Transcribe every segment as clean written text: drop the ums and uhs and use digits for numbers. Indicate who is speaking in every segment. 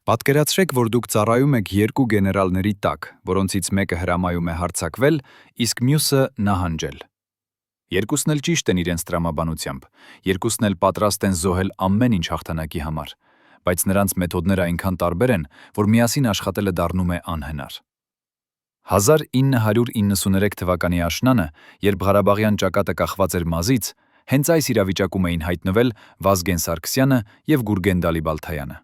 Speaker 1: Պատկերացրեք, որ դուք ծառայում եք երկու գեներալների տակ, որոնցից մեկը հրամայում է հարձակվել, իսկ մյուսը նահանջել։ Երկուսն էլ ճիշտ են իրենց տրամաբանությամբ, երկուսն էլ պատրաստ են զոհել ամեն ինչ հաղթանակի համար, բայց նրանց մեթոդները այնքան տարբեր են, որ միասին աշխատելը դառնում է անհնար։ 1993 թվականի աշնանը, երբ Ղարաբաղյան ճակատը կախված էր մազից, հենց այս իրավիճակում էին հայտնվել Վազգեն Սարգսյանը և Գուրգեն Դալիբալթայանը։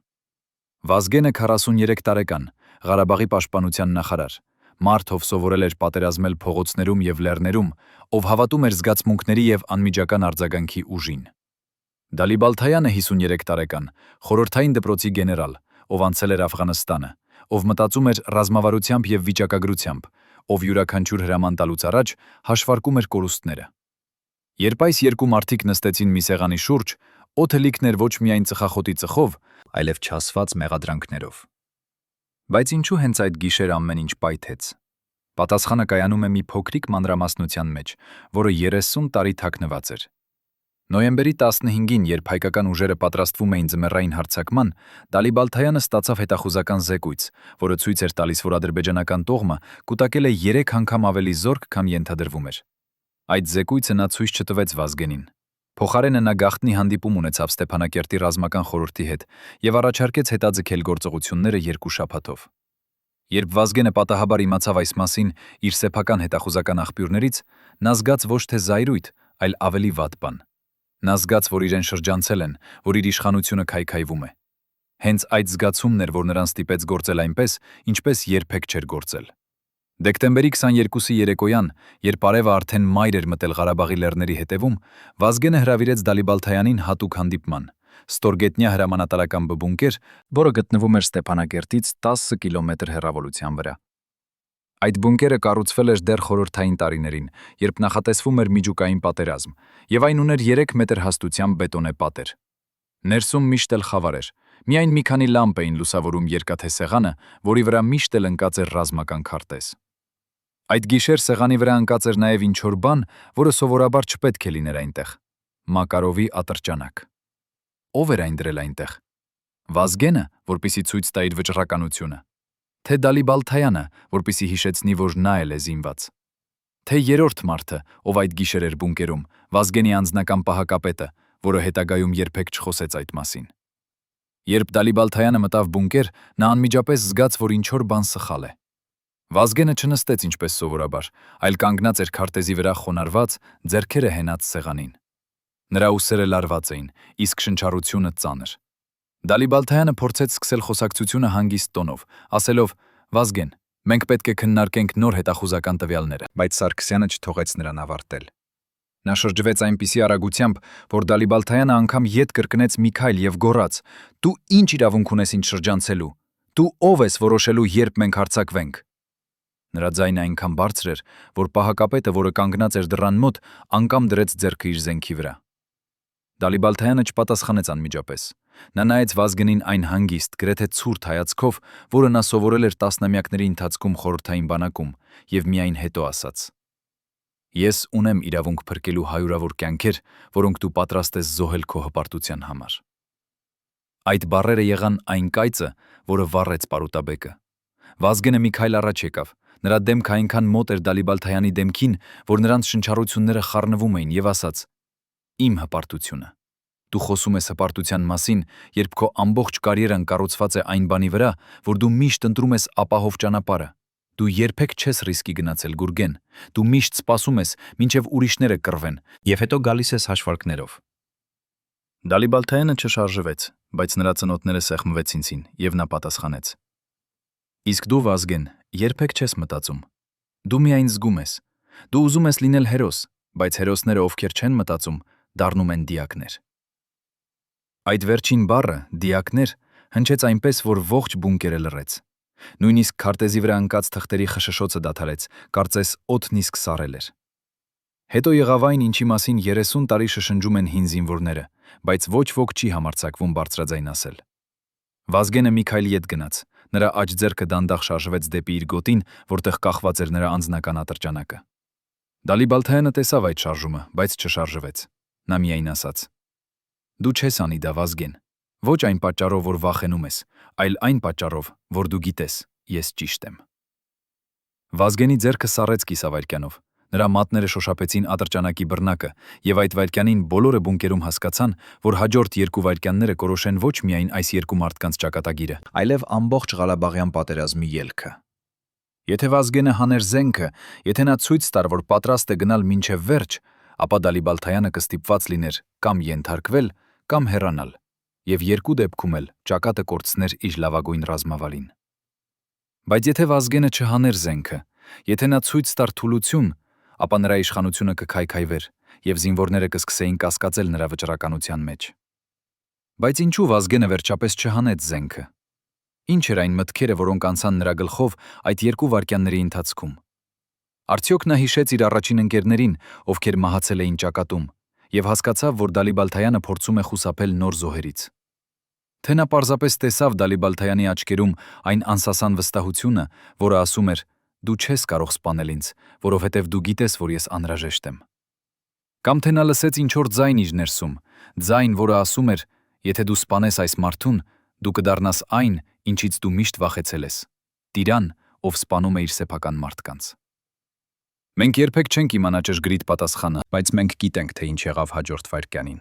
Speaker 1: Վազգենը 43 տարեկան, Ղարաբաղի պաշտպանության նախարար, մարդ, ով սովորել էր պատերազմել փողոցներում և լեռներում, ով հավատում էր զգացմունքների և անմիջական արձագանքի ուժին։ Դալիբալթայանը 53 տարեկան, խորհրդային դպրոցի գեներալ, ով անցել էր Աֆղանստանը, ով մտածում էր ռազմավարությամբ և վիճակագրությամբ, ով յուրաքանչյուր հրաման տալուց առաջ հաշվարկում էր կորուստները։ Երբ այս երկու մարդիկ նստեցին մի սեղանի շուրջ, օդը լիքն էր ոչ միայն ծխախոտի ծխով, այլև չասված մեղադրանքներով։ Բայց ինչու հենց այդ գիշեր ամեն ինչ պայթեց։ Պատասխանը կայանում է մի փոքրիկ մանրամասնության մեջ, որը 30 տարի թաքնված էր։ Նոյեմբերի 15-ին, երբ հայկական ուժերը պատրաստվում էին ձմեռային հարձակման, Դալիբալթայանը ստացավ հետախուզական զեկույց, որը ցույց էր տալիս, որ ադրբեջանական տողմը կուտակել է 3 անգամ ավելի զորք, քան ենթադրվում էր։ Այդ զեկույցը նա ցույց չտվեց Վազգենին։ Փոխարենը նա գաղտնի հանդիպում ունեցավ Ստեփանակերտի ռազմական խորհրդի հետ և առաջարկեց հետաձգել գործողությունները 2 շաբաթով։ Երբ Վազգենը պատահաբար իմացավ այս մասին իր սեփական հետախուզական աղբյուրներից, նա զգաց ոչ թե զայրույթ, այլ ավելի վատ բան։ Նա զգաց, որ իրեն շրջանցել են, որ իր իշխանությունը քայքայվում է։ Հենց այդ զգացումն էր, որ նրան ստիպեց գործել այնպես, ինչպես երբեք չէր գործել։ Դեկտեմբերի 22-ի երեկոյան, երբ արևը արդեն մայր էր մտել Ղարաբաղի լեռների հետևում, Վազգենը հրավիրեց Դալիբալթայանին հատուկ հանդիպման, ստորգետնյա հրամանատարական բունկեր, որը գտնվում էր Ստեփանակերտից 10 կիլոմետր հեռավորության վրա։ Այդ բունկերը կառուցվել էր դեռ խորհրդային տարիներին, երբ նախատեսվում էր միջուկային պատերազմ, եւ այն ուներ 3 մետր հաստությամբ բետոնե պատեր։ Ներսում միշտ էլ խավար էր, միայն մի քանի լամպ էին լուսավորում երկաթե սեղանը, որի վրա միշտ էլ ընկած էր ռազմական քարտեզ։ Այդ գիշեր սեղանի վրա ընկած էր նաև ինչ-որ բան, որը սովորաբար չպետք է լիներ այնտեղ։ Մակարովի ատրճանակ։ Ո՞վ էր այն դրել այնտեղ։ Վազգենը, որպեսզի ցույց տա իր վճռականությունը, թե Դալիբալթայանը, որպեսզի հիշեցնի, որ նա էլ է զինված, թե երրորդ մարդը, ով այդ գիշեր էր բունկերում, Վազգենի անձնական պահակապետը, որը հետագայում երբեք չխոսեց այդ մասին։ Երբ Դալիբալթայանը մտավ բունկեր, նա անմիջապես զգաց, որ ինչ-որ բան սխալ է։ Վազգենը չնստեց ինչպես սովորաբար, այլ կանգնած էր քարտեզի վրա խոնարհված, ձեռքերը հենած սեղանին։ Նրա ուսերը լարված էին, իսկ շնչառությունը ծանր։ Դալիբալթայանը փորձեց սկսել խոսակցությունը հանգիստ տոնով, ասելով. «Վազգեն, մենք պետք է քննարկենք նոր հետախուզական տվյալները», բայց Սարգսյանը չթողեց նրան ավարտել։ Նա շրջվեց այնպիսի արագությամբ, որ Դալիբալթայանը անգամ ետ կրկնեց մի քայլ և գոռաց. «Դու ինչ իրավունք ունես ինձ շրջանցելու։ Դու ով ես որոշելու, երբ մենք հարձակվենք»։ Նրա ձայնը այնքան բարձր էր, որ պահակապետը, որը կանգնած էր դռան մոտ, անգամ դրեց ձեռքը իր զենքի վրա։ Դալիբալթայանը չպատասխանեց անմիջապես։ Նա նայեց Վազգենին այն հանգիստ, գրեթե ցուրտ հայացքով, որը նա սովորել էր տասնամյակների ընթացքում խորհրդային բանակում, և միայն հետո ասաց. «Ես ունեմ իրավունք փրկելու հարյուրավոր կյանքեր, որոնք դու պատրաստ ես զոհել քո հպարտության համար»։ Այդ բառերը եղան այն կայծը, որը վառեց պարուտաբեկը։ Վազգենը մի քայլ առաջ եկավ։ Նրա դեմքը այնքան մոտ էր Դալիբալթայանի դեմքին, որ նրանց շնչառությունները խառնվում էին, և ասաց. «Իմ հպարտությունը։ Դու խոսում ես հպարտության մասին, երբ քո ամբողջ կարիերան կառուցված է այն բանի վրա, որ դու միշտ ընտրում ես ապահով ճանապարհը։ Դու երբեք չես ռիսկի գնացել, Գուրգեն։ Դու միշտ սպասում ես, մինչև ուրիշները կռվեն, և հետո գալիս ես հաշվարկներով»։ Դալիբալթայանը չշարժվեց, բայց նրա ծնոտները սեղմվեցին, և նա պատասխանեց. «Իսկ դու, Վազգեն, երբեք չես մտածում։ Դու միայն զգում ես։ Դու ուզում ես լինել հերոս, բայց հերոսները, ովքեր չեն մտածում, դառնում են դիակներ»։ Այդ վերջին բառը, դիակներ, հնչեց այնպես, որ ողջ բունկերը լռեց։ Նույնիսկ քարտեզի վրա ընկած թղթերի խշշոցը դադարեց, կարծես օդն իսկ սառել էր։ Հետո եղավ այն, ինչի մասին 30 տարի շշնջում են հին զինվորները, բայց ոչ ոք չի համարձակվում բարձրաձայն ասել։ Վազգենը մի քայլ ետ գնաց։ Նրա աջ ձեռքը դանդաղ շարժվեց դեպի իր գոտին, որտեղ կախված էր նրա անձնական ատրճանակը։ Դալիբալթայանը տեսավ այդ շարժումը, բայց չշարժվեց։ Նա միայն ասաց. «Դու չես անի դա, Վազգեն։ Ոչ այն պատճառով, որ վախենում ես, այլ այն պատճառով, որ դու գիտես, ես ճիշտ եմ։ Վազգենի ձեռքը սառեց կիսավայրկյանով։ Նրա մատները շոշափեցին ատրճանակի բռնակը, եւ այդ վայրկյանին բոլորը բունկերում հասկացան, որ հաջորդ 2 վայրկյանները կորոշեն ոչ միայն այս երկու մարդկանց ճակատագիրը, այլև ամբողջ Ղարաբաղյան պատերազմի ելքը։ Եթե Վազգենը հաներ զենքը, եթե նա ցույց տար, որ պատրաստ է գնալ մինչև վերջ, ապա Դալիբալթայանը կստիպված լիներ կամ ենթարկվել, կամ հեռանալ, եւ երկու դեպքում էլ ճակատը կորցներ իր լավագույն ռազմավարին։ Բայց եթե Վազգենը չհաներ զենքը, եթե նա ցույց տար թուլություն, ապա նրա իշխանությունը կքայքայվեր, եւ զինվորները կսկսեին կասկածել նրա վճռականության մեջ։ Բայց ինչու Վազգենը վերջապես չհանեց զենքը։ Ինչ էր այն մտքերը, որոնք անցան նրա գլխով այդ 2 վայրկյանների ընթացքում։ Արդյոք նա հիշեց իր առաջին ընկերներին, ովքեր մահացել էին ճակատում, եւ հասկացավ, որ Դալիբալթայանը փորձում է խուսափել նոր զոհերից։ Թե նա պարզապես տեսավ Դալիբալթայանի աչքերում այն անսասան վստահությունը, որը ասում էր. «Դու չես կարող սպանել ինձ, որովհետև դու գիտես, որ ես անհրաժեշտ եմ»։ Կամ թե նա լսեց ինչ-որ ձայն իր ներսում, ձայն, որը ասում էր. «Եթե դու սպանես այս մարդուն, դու կդառնաս այն, ինչից դու միշտ վախեցել ես, տիրան, ով սպանում է իր սեփական մարդկանց»։ Մենք երբեք չենք իմանա ճշգրիտ պատասխանը, բայց մենք գիտենք, թե ինչ եղավ հաջորդ վայրկյանին։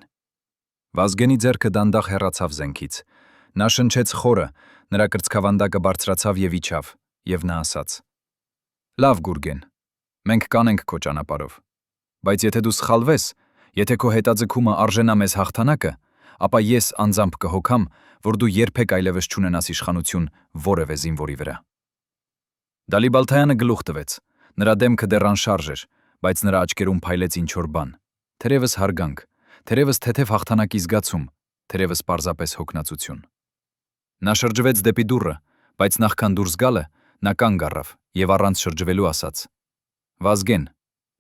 Speaker 1: Վազգենի ձեռքը դանդաղ հեռացավ զենքից։ Նա շնչեց խորը, նրա կրծքավանդակը բարձրացավ եւ իջավ, եւ նա ասաց. «Լավ, Գուրգեն, մենք կանենք քո ճանապարհով, բայց եթե դու սխալվես, եթե քո հետաձգումը արժենա մեզ հաղթանակը, ապա ես անձամբ կհոգամ, որ դու երբեք այլևս չունենաս իշխանություն որևէ զինվորի վրա»։ Դալիբալթայանը գլուխ տվեց։ Նրա դեմքը դեռ անշարժ էր, բայց նրա աչքերում փայլեց ինչ-որ բան, թերևս հարգանք, թերևս թեթև հաղթանակի զգացում, թերևս պարզապես հոգնածություն։ Նա շրջվեց դեպի դուռը, բայց նախքան դուրս գալը, նա կանգ առավ եւ առանց շրջվելու ասաց. «Վազգեն,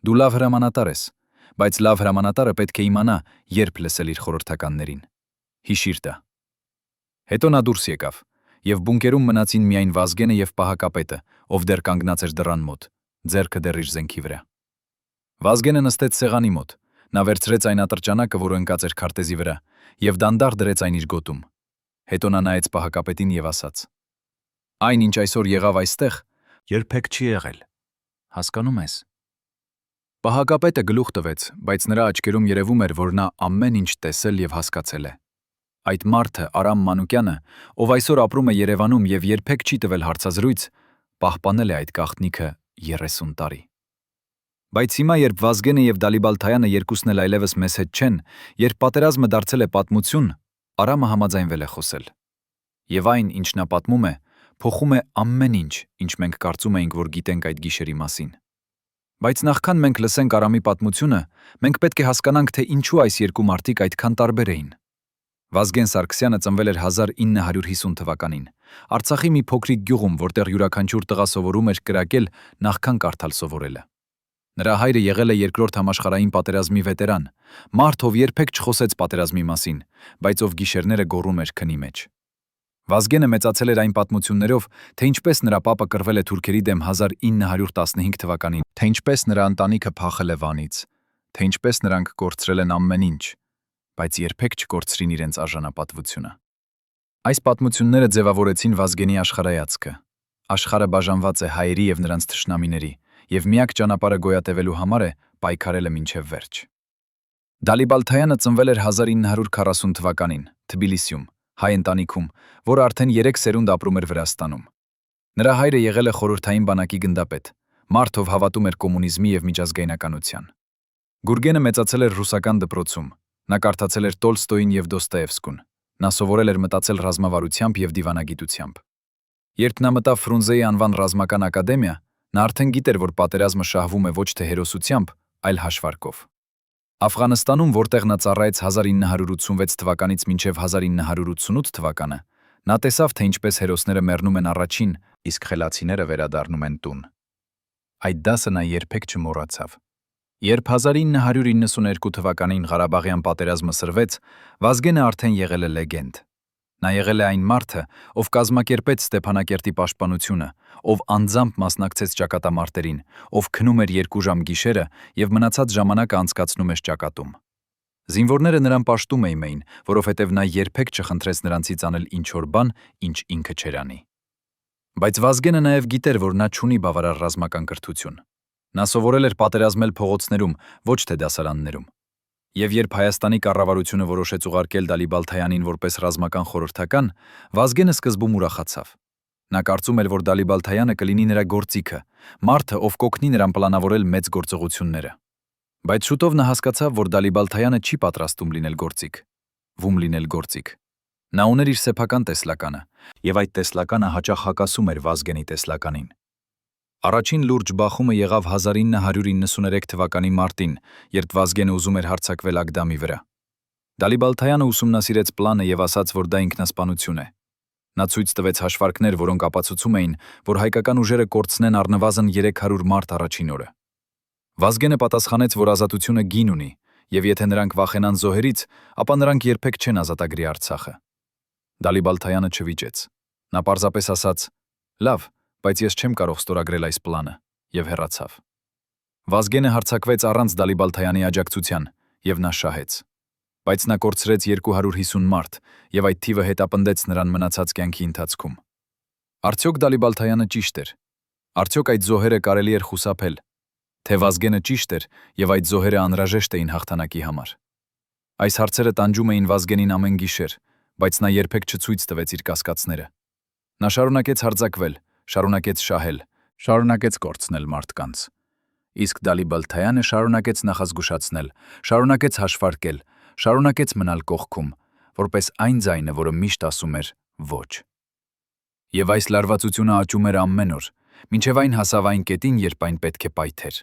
Speaker 1: դու լավ հրամանատար ես, բայց լավ հրամանատարը պետք է իմանա, երբ լսել իր խորհրդականներին։ Հիշիր դա»։ Հետո նա դուրս եկավ, եւ բունկերում մնացին միայն Վազգենը եւ պահակապետը, ով դեռ կանգնած էր դռան մոտ, ձեռքը դեռ իր զենքի վրա։ Վազգենը նստեց սեղանի մոտ, նա վերցրեց այն ատրճանակը, որը ընկած էր քարտեզի վրա, եւ դանդաղ դրեց այն իր գոտում։ Հետո նա նայեց պահակապետին եւ ասաց. «Այն, ինչ այսօր եղավ այստեղ, երբեք չի եղել։ Հասկանում ես»։ Պահակապետը գլուխ տվեց, բայց նրա աչքերում երևում էր, որ նա ամեն ինչ տեսել եւ հասկացել է։ Այդ մարդը, Արամ Մանուկյանը, ով այսօր ապրում է Երևանում եւ երբեք չի տվել հարցազրույց, պահպանել է այդ գաղտնիքը 30 տարի։ Բայց հիմա, երբ Վազգենը եւ Դալիբալթայանը երկուսն էլ այլևս մեզ հետ չեն, երբ պատերազմը դարձել է պատմություն, Արամը համաձայնվել է խոսել։ Եվ այն, ինչ նա պատմում է, փոխում է ամեն ինչ, ինչ մենք կարծում էինք, որ գիտենք այդ գիշերի մասին։ Բայց նախքան մենք լսենք Արամի պատմությունը, մենք պետք է հասկանանք, թե ինչու այս երկու մարդիկ այդքան տարբեր էին։ Վազգեն Սարգսյանը ծնվել էր 1950 թվականին, Արցախի մի փոքրիկ գյուղում, որտեղ յուրաքանչյուր տղա սովորում էր կրակել նախքան կարդալ սովորելը։ Նրա հայրը եղել է Երկրորդ համաշխարհային պատերազմի վետերան, մարդ, ով երբեք չխոսեց պատերազմի մասին, բայց ով գիշերները գոռում էր քնի մեջ։ Վազգենը մեծացել էր այն պատմություններով, թե ինչպես նրա պապը կռվել է թուրքերի դեմ 1915 թվականին, թե ինչպես նրա ընտանիքը փախել է Վանից, թե ինչպես նրանք կորցրել են ամեն ինչ, բայց երբեք չկորցրին իրենց արժանապատվությունը։ Այս պատմությունները ձևավորեցին Վազգենի աշխարհայացքը։ Աշխարհը բաժանված է հայերի եւ նրանց թշնամիների, եւ միակ ճանապարհը գոյատևելու համար է պայքարելը մինչև վերջ։ Դալիբալթայանը ծնվել էր 1940 թվականին, Թբիլիսիում, հայ ընտանիքում, որը արդեն 3 սերունդ ապրում էր Վրաստանում։ Նրա հայրը եղել է խորհրդային բանակի գնդապետ, մարդ, ով հավատում էր կոմունիզմի եւ միջազգայնականության։ Գուրգենը մեծացել էր ռուսական դպրոցում։ Նա կարդացել էր Տոլստոյին եւ Դոստոևսկուն։ Նա սովորել էր մտածել ռազմավարությամբ եւ դիվանագիտությամբ։ Երբ նա մտավ Ֆրունզեի անվան ռազմական ակադեմիա, նա արդեն գիտեր, որ պատերազմը շահվում է ոչ թե հերոսությամբ, այլ հաշվարկով։ Աֆղանստանում, որտեղ նա ծառայեց 1986 թվականից մինչև 1988 թվականը, նա տեսավ, թե ինչպես հերոսները մեռնում են առաջին, իսկ խելացիները վերադառնում են տուն։ Այդ դասը նա երբեք չմոռացավ։ Երբ 1992 թվականին Ղարաբաղյան պատերազմը սրվեց, Վազգենը արդեն եղել է լեգենդ։ Նա եղել է այն մարդը, ով կազմակերպեց Ստեփանակերտի պաշտպանությունը, ով անձամբ մասնակցեց ճակատամարտերին, ով քնում էր 2 ժամ գիշերը եւ մնացած ժամանակը անցկացնում էր ճակատում։ Զինվորները նրան պաշտում էին, որովհետև նա երբեք չխնդրեց նրանցից անել ինչ-որ բան, ինչ ինքը չէր անի։ Բայց Վազգենը նաև գիտեր, որ նա չունի բավարար ռազմական կրթություն։ Նա սովորել էր պատերազմել փողոցներում, ոչ թե դասարաններում։ Եվ երբ Հայաստանի կառավարությունը որոշեց ուղարկել Դալիբալթայանին որպես ռազմական խորհրդական, Վազգենը սկզբում ուրախացավ։ Նա կարծում էր, որ Դալիբալթայանը կլինի նրա գործիքը, մարդը, ով կօգնի նրան պլանավորել մեծ գործողությունները։ Բայց շուտով նա հասկացավ, որ Դալիբալթայանը չի պատրաստում լինել գործիք, վում լինել գործիք։ Նա ուներ իր սեփական տեսլականը, եւ այդ տեսլականը հաճախ հակասում էր Վազգենի տեսլականին։ Առաջին լուրջ բախումը եղավ 1993 թվականի մարտին, երբ Վազգենը ուզում էր հարձակվել Ագդամի վրա։ Դալիբալթայանը ուսումնասիրեց պլանը եւ ասաց, որ դա ինքնասպանություն է։ Նա ցույց տվեց հաշվարկներ, որոնք ապացուցում էին, որ հայկական ուժերը կորցնեն առնվազն 300 մարդ առաջին օրը։ Վազգենը պատասխանեց, որ ազատությունը գին ունի, եւ եթե նրանք վախենան զոհերից, ապա նրանք երբեք չեն ազատագրի Արցախը։ Դալիբալթայանը չվիճեց։ Նա պարզապես ասաց. «Լավ, բայց ես չեմ կարող ստորագրել այս պլանը» եւ հեռացավ։ Վազգենը հարձակվեց առանց Դալիբալթայանի աջակցության եւ նա շահեց։ Բայց նա կորցրեց 250 մարդ եւ այդ թիվը հետապնդեց նրան մնացած կյանքի ընթացքում։ Արդյոք Դալիբալթայանը ճիշտ էր։ Արդյոք այդ զոհերը կարելի էր խուսափել։ Թե Վազգենը ճիշտ էր եւ այդ զոհերը անհրաժեշտ էին հաղթանակի համար։ Այս հարցերը տանջում էին Վազգենին ամեն գիշեր, բայց նա երբեք չցույց տվեց իր կասկածները։ Նա շարունակեց հարձակվել, շարունակեց շահել, շարունակեց կորցնել մարդկանց։ Իսկ Դալիբալթայանը շարունակեց նախազգուշացնել, շարունակեց հաշվարկել, շարունակեց մնալ կողքում, որպես այն ձայնը, որը միշտ ասում էր ոչ։ Եվ այս լարվածությունը աճում էր ամեն օր, մինչև այն հասավ այն կետին, երբ այն պետք է պայթեր։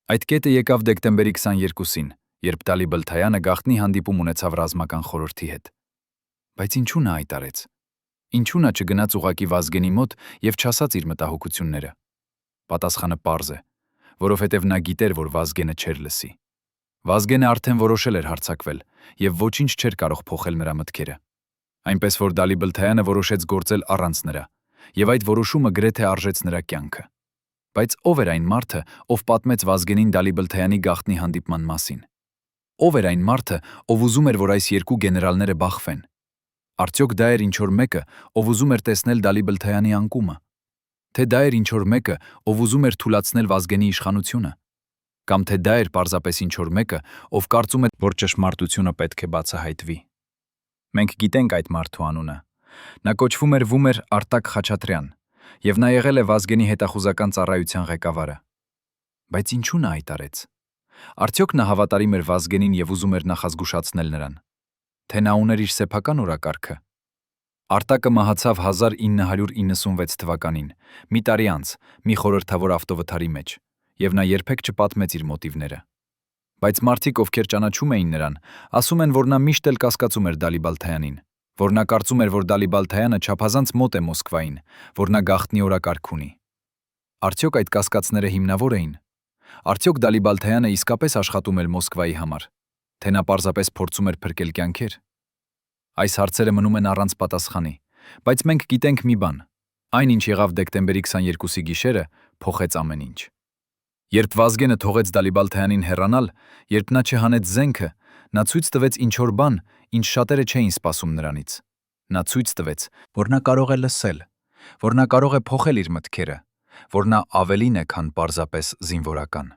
Speaker 1: Այդ կետը եկավ դեկտեմբերի 22-ին, երբ Դալիբալթայանը գաղտնի հանդիպում ունեցավ ռազմական խորհրդի հետ։ Բայց ինչու նա այդ արեց։ Ինչու նա չգնաց ուղակի Վազգենի մոտ եւ չասաց իր մտահոգությունները։ Պատասխանը պարզ է, որովհետև նա գիտեր, որ Վազգենը չէր լսի։ Վազգենը արդեն որոշել էր հարձակվել եւ ոչինչ չէր կարող փոխել նրա մտքերը։ Այնպես որ Դալիբալթայանը որոշեց գործել առանց նրա, եւ այդ որոշումը գրեթե արժեց նրա կյանքը։ Բայց ով էր այն մարդը, ով պատմեց Վազգենին Դալիբալթայանի գաղտնի հանդիպման մասին։ Ով էր այն մարդը, ով ուզում էր, որ այս երկու գեներալները բախվեն։ Արդյոք դա էր ինչ-որ մեկը, ով ուզում էր տեսնել Դալիբալթայանի անկումը։ Թե դա էր ինչ-որ մեկը, ով ուզում էր թուլացնել Վազգենի իշխանությունը։ Կամ թե դա էր պարզապես ինչ-որ մեկը, ով կարծում էր, որ ճշմարտությունը պետք է բացահայտվի։ Մենք գիտենք այդ մարդու անունը։ Նա կոչվում էր Վումեր Արտակ Խաչատրյան, եւ նա եղել է Վազգենի հետախուզական ծառայության ղեկավարը։ Բայց ինչու նա այդ արեց։ Արդյոք նա հավատարիմ էր Վազգենին եւ ուզում էր նախազգուշացնել նրան։ Թե նա ուներ իր սեփական օրակարգը։ Արտակը մահացավ 1996 թվականին, մի տարի անց, մի խորհրդավոր ավտովթարի մեջ, եւ նա երբեք չպատմեց իր մոտիվները։ Բայց մարդիկ, ովքեր ճանաչում էին նրան, ասում են, որ նա միշտ էլ կասկածում էր Դալիբալթայանին, որ նա կարծում էր, որ Դալիբալթայանը չափազանց մոտ է Մոսկվային, որ նա գաղտնի օրակարգ ունի։ Արդյոք այդ կասկածները հիմնավոր էին։ Արդյոք Դալիբալթայանը իսկապես աշխատում էր Մոսկվայի համար, թե նա պարզապես փորձում էր փրկել կյանքեր։ Այս հարցերը մնում են առանց պատասխանի, բայց մենք գիտենք մի բան. այն, ինչ եղավ դեկտեմբերի 22-ի գիշերը, փոխեց ամեն ինչ։ Երբ Վազգենը թողեց Դալիբալթայանին հեռանալ, երբ նա չհանեց զենքը, նա ցույց տվեց ինչ-որ բան, ինչ շատերը չէին սպասում նրանից։ Նա ցույց տվեց, որ նա կարող է լսել, որ նա կարող է փոխել իր մտքերը, որ նա ավելին է, քան պարզապես զինվորական։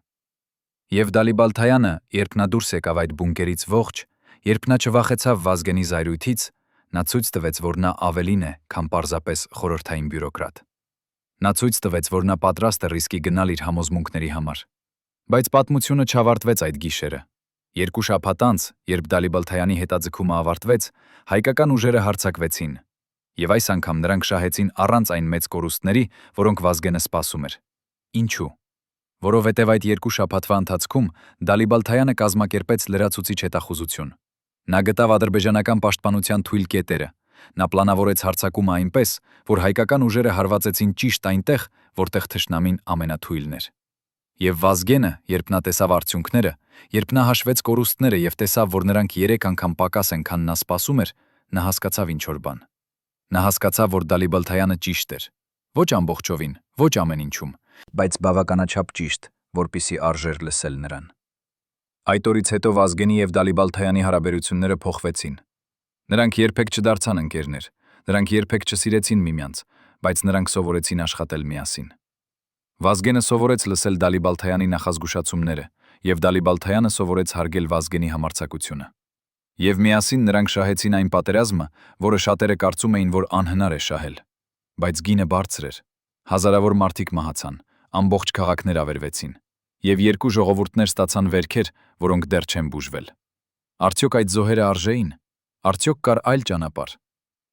Speaker 1: Եվ Դալիբալթայանը, երբ նա դուրս եկավ այդ բունկերից ողջ, երբ նա չվախեցավ Վազգենի զայրույթից, նա ցույց տվեց, որ նա ավելին է, քան պարզապես խորհրդային բյուրոկրատ։ Նա ցույց տվեց, որ նա պատրաստ է ռիսկի գնալ իր համոզմունքների համար։ Բայց պատմությունը չավարտվեց այդ գիշերը։ Երկու շաբաթ անց, երբ Դալիբալթայանի հետաձգումը ավարտվեց, հայկական ուժերը հարձակվեցին։ Եվ այս անգամ նրանք շահեցին առանց այն մեծ կորուստների, որոնք Վազգենը սպասում էր։ Ինչու։ Որովհետև այդ երկու շաբաթվա ընթացքում Դալիբալթայանը կազմակերպեց լրացուցիչ հետախուզություն։ Նա գտավ ադրբեջանական պաշտպանության թույլ կետերը։ Նա պլանավորեց հարձակումը այնպես, որ հայկական ուժերը հարվածեցին ճիշտ այնտեղ, որտեղ թշնամին ամենաթույլն էր։ Եվ Վազգենը, երբ նա տեսավ արդյունքները, երբ նա հաշվեց կորուստները եւ տեսավ, որ նրանք 3 անգամ պակաս են, քան նա սպասում էր, նա հասկացավ ինչ-որ բան։ Նա հասկացավ, որ Դալիբալթայանը ճիշտ էր։ Ոչ ամբողջովին, ոչ ամեն ինչում, բայց բավականաչափ ճիշտ, որպիսի արժեր լսել նրան։ Այդ օրից հետո Վազգենի եւ Դալիբալթայանի հարաբերությունները փոխվեցին։ Նրանք երբեք չդարձան ընկերներ, նրանք երբեք չսիրեցին միմյանց, բայց նրանք սովորեցին աշխատել միասին։ Վազգենը սովորեց լսել Դալիբալթայանի նախազգուշացումները, եւ Դալիբալթայանը սովորեց հարգել Վազգենի համարձակությունը։ Եվ միասին նրանք շահեցին այն պատերազմը, որը շատերը կարծում էին, որ անհնար է շահել։ Բայց գինը բարձր էր։ Հազարավոր մարդիկ մահացան, ամբողջ քաղաքներ ավերվեցին, եւ երկու ժողովուրդներ ստացան վերքեր, որոնք դեռ չեն բուժվել։ Արդյոք այդ զոհերը արժեին։ Արդյոք կար այլ ճանապարհ։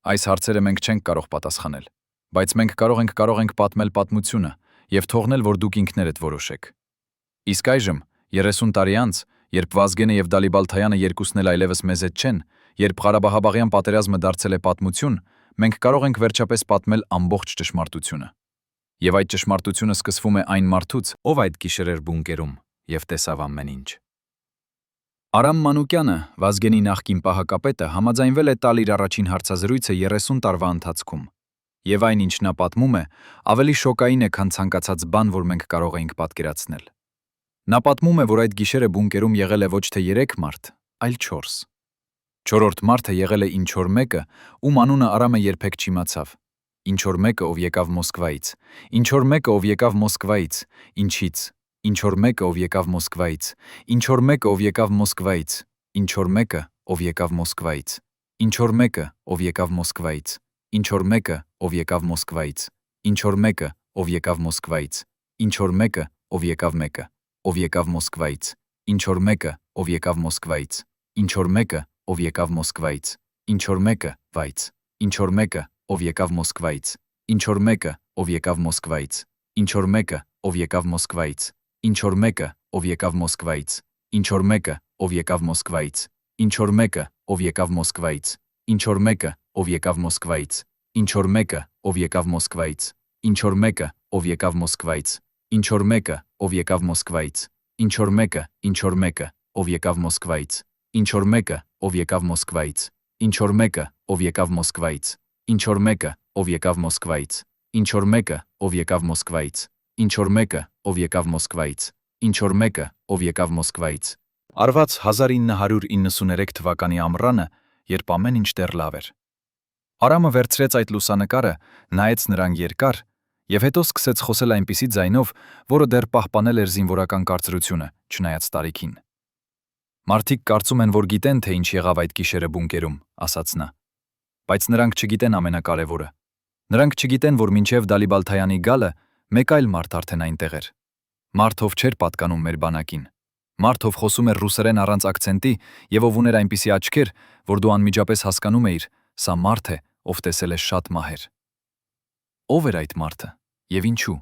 Speaker 1: Այս հարցերը մենք չենք կարող պատասխանել, բայց մենք կարող ենք պատմել պատմությունը եւ թողնել, որ դուք ինքներդ որոշեք։ Իսկ այժմ, 30 տարի անց, երբ Վազգենը եւ Դալիբալթայանը երկուսն էլ այլևս մեզ հետ չեն, երբ Ղարաբաղյան պատերազմը դարձել է պատմություն, մենք կարող ենք վերջապես պատմել ամբողջ ճշմարտությունը։ Եվ այդ ճշմարտությունը սկսվում է այն մարդուց, ով այդ գիշեր էր բունկերում եւ տեսավ ամեն ինչ։ Արամ Մանուկյանը, Վազգենի նախկին պահակապետը, համաձայնվել է տալ իր առաջին հարցազրույցը 30 տարվա ընթացքում։ Եվ այն, ինչ նա պատմում է, ավելի շոկային է, քան ցանկացած բան, որ մենք կարող էինք պատկերացնել։ Նա պատմում է, որ այդ գիշերը բունկերում եղել է ոչ թե 3 մարդ, այլ 4։ Չորրորդ մարդը եղել է ինչ-որ մեկը, ում անունը Արամը երբեք չիմացավ։ Ինչ-որ մեկը, ով եկավ Մոսկվայից, ինչ-որ մեկը, ով եկավ Մոսկվայից, ինչից, ինչ-որ մեկը, ով եկավ Մոսկվայից, ինչ-որ մեկը, ով եկավ Մոսկվայից, ինչ-որ մեկը, ով եկավ Մոսկվայից, ինչ-որ մեկը, ով եկավ Մոսկվայից, ինչ-որ մեկը, ով եկավ Մոսկվայից, ինչ-որ մեկը, ով եկավ Մոսկվայից, ինչ-որ մեկը, ով եկավ մեկը, ով եկավ Մոսկվայից, ինչ-որ մեկը, ով եկավ Մոսկվայից, ինչ-որ մեկը, ով եկավ Մոսկվայից, ինչ-որ մեկը, վայց, ինչ-որ մեկը, ով եկավ Մոսկվայից, ինչ-որ մեկը, ով եկավ Մոսկվայից, ինչ-որ մեկը, ով եկավ Մոսկվայից, ինչ-որ մեկը, ով եկավ Մոսկվայից, ինչ-որ մեկը, ով եկավ Մոսկվայից, ինչ-որ մեկը, ով եկավ Մոսկվայից, ինչ-որ մեկը, ով եկավ Մոսկվայից, ինչ-որ մեկը, ով եկավ Մոսկվայից, ինչ-որ մեկը, ով եկավ Մոսկվայից, ինչ-որ մեկը, ով եկավ Մոսկվայից, ինչ-որ մեկը, ինչ-որ մեկը, ով եկավ Մոսկվայից, ինչ-որ մեկը, ով եկավ Մոսկվայից, ինչ-որ մեկը, ով եկավ Մոսկվայից, ինչ-որ մեկը, ով եկավ Մոսկվայից, ինչ-որ մեկը, ով եկավ Մոսկվայից, ինչ-որ մեկը, ով եկավ Մոսկվայից, ինչ-որ մեկը, ով եկավ Մոսկվայից։ Արված 1993 թվականի ամռանը, երբ ամեն ինչ դեռ լավ էր։ Արամը վերցրեց այդ լուսանկարը, նայեց նրան երկար եւ հետո սկսեց խոսել այնպիսի ձայնով, որը դեռ պահպանել էր զինվորական կարծրությունը, չնայած տարիքին։ Մարդիկ կարծում են, որ գիտեն, թե ինչ եղավ այդ գիշերը բունկերում, ասաց նա։ Բայց նրանք չգիտեն ամենակարևորը։ Նրանք չգիտեն, որ մինչև Դալիբալթայանի գալը մեկ այլ մարդ արդեն այնտեղ էր։ Մարդ, ով չէր պատկանում մեր բանակին։ Մարդ, ով խոսում էր ռուսերեն առանց ակցենտի եւ ով ուներ այնպիսի աչքեր, որ դու անմիջապես հասկանում էիր, սա մարդ է, ով տեսել է շատ մահեր։ Ով էր այդ մարդը եւ ինչու։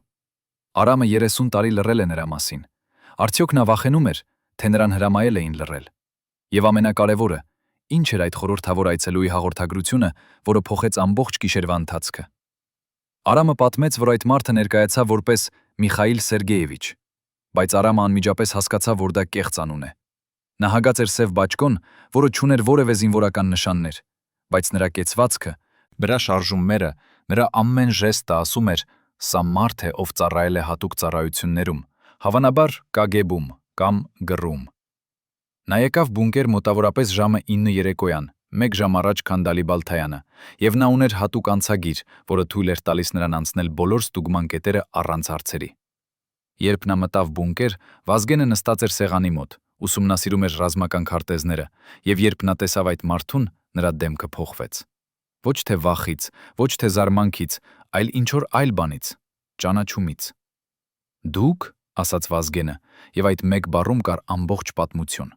Speaker 1: Արամը 30 տարի լռել է նրա մասին։ Արդյոք նա վախենում էր, թե նրան հրամայել էին լռել։ Եվ ամենակարևորը, ինչ էր այդ խորհրդավոր այցելուի հաղորդագրությունը, որը փոխեց ամբողջ գիշերվա ընթացքը։ Արամը պատմեց, որ այդ մարդը ներկայացավ որպես Միխայիլ Սերգեևիչ, բայց Արամը անմիջապես հասկացավ, որ դա կեղծ անուն է։ Նա հագած էր սև բաճկոն, որը չուներ որևէ զինվորական նշաններ, բայց նրա կեցվածքը, նրա շարժումները, նրա ամեն ժեստը ասում էր, սա մարդ է, ով ծառայել է հատուկ ծառայություններում, հավանաբար KGB-ում կամ ԳՌՈ-ում։ Նա եկավ բունկեր մոտավորապես ժամը 9 երեկոյան, 1 ժամ առաջ, քան Դալիբալթայանը, եւ նա ուներ հատուկ անցագիր, որը թույլ էր տալիս նրան անցնել բոլոր ստուգման կետերը առանց հարցերի։ Երբ նա մտավ բունկեր, Վազգենը նստած էր սեղանի մոտ, ուսումնասիրում էր ռազմական քարտեզները, եւ երբ նա տեսավ այդ մարդուն, նրա դեմքը փոխվեց։ Ոչ թե վախից, ոչ թե զարմանքից, այլ ինչ-որ այլ բանից, ճանաչումից։ Դուք, ասաց Վազգենը, եւ այդ մեկ բառում կար ամբողջ պատմություն։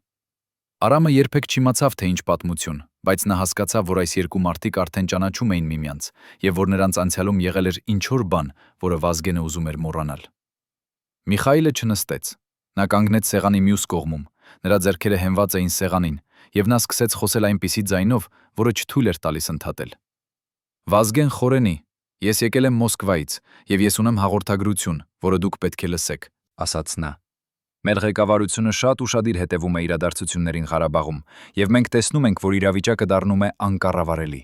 Speaker 1: Արամը երբեք չիմացավ, թե ինչ պատմություն, բայց նա հասկացավ, որ այս երկու մարդիկ արդեն ճանաչում էին միմյանց, եւ որ նրանց անցյալում եղել էր ինչ-որ բան, որը Վազգենը ուզում էր մոռանալ։ Միխայիլը չնստեց։ Նա կանգնեց սեղանի մյուս կողմում, նրա ձեռքերը հենված էին սեղանին, եւ նա սկսեց խոսել այնպիսի ձայնով, որը չթույլ էր տալիս ընդհատել։ Վազգեն խորենի, ես եկել եմ Մոսկվայից, եւ ես ունեմ հաղորդագրություն, որը դուք պետք է լսեք, ասաց նա։ Մեր ղեկավարությունը շատ ուշադիր հետևում է իրադարձություններին Ղարաբաղում, եւ մենք տեսնում ենք, որ իրավիճակը դառնում է անկառավարելի։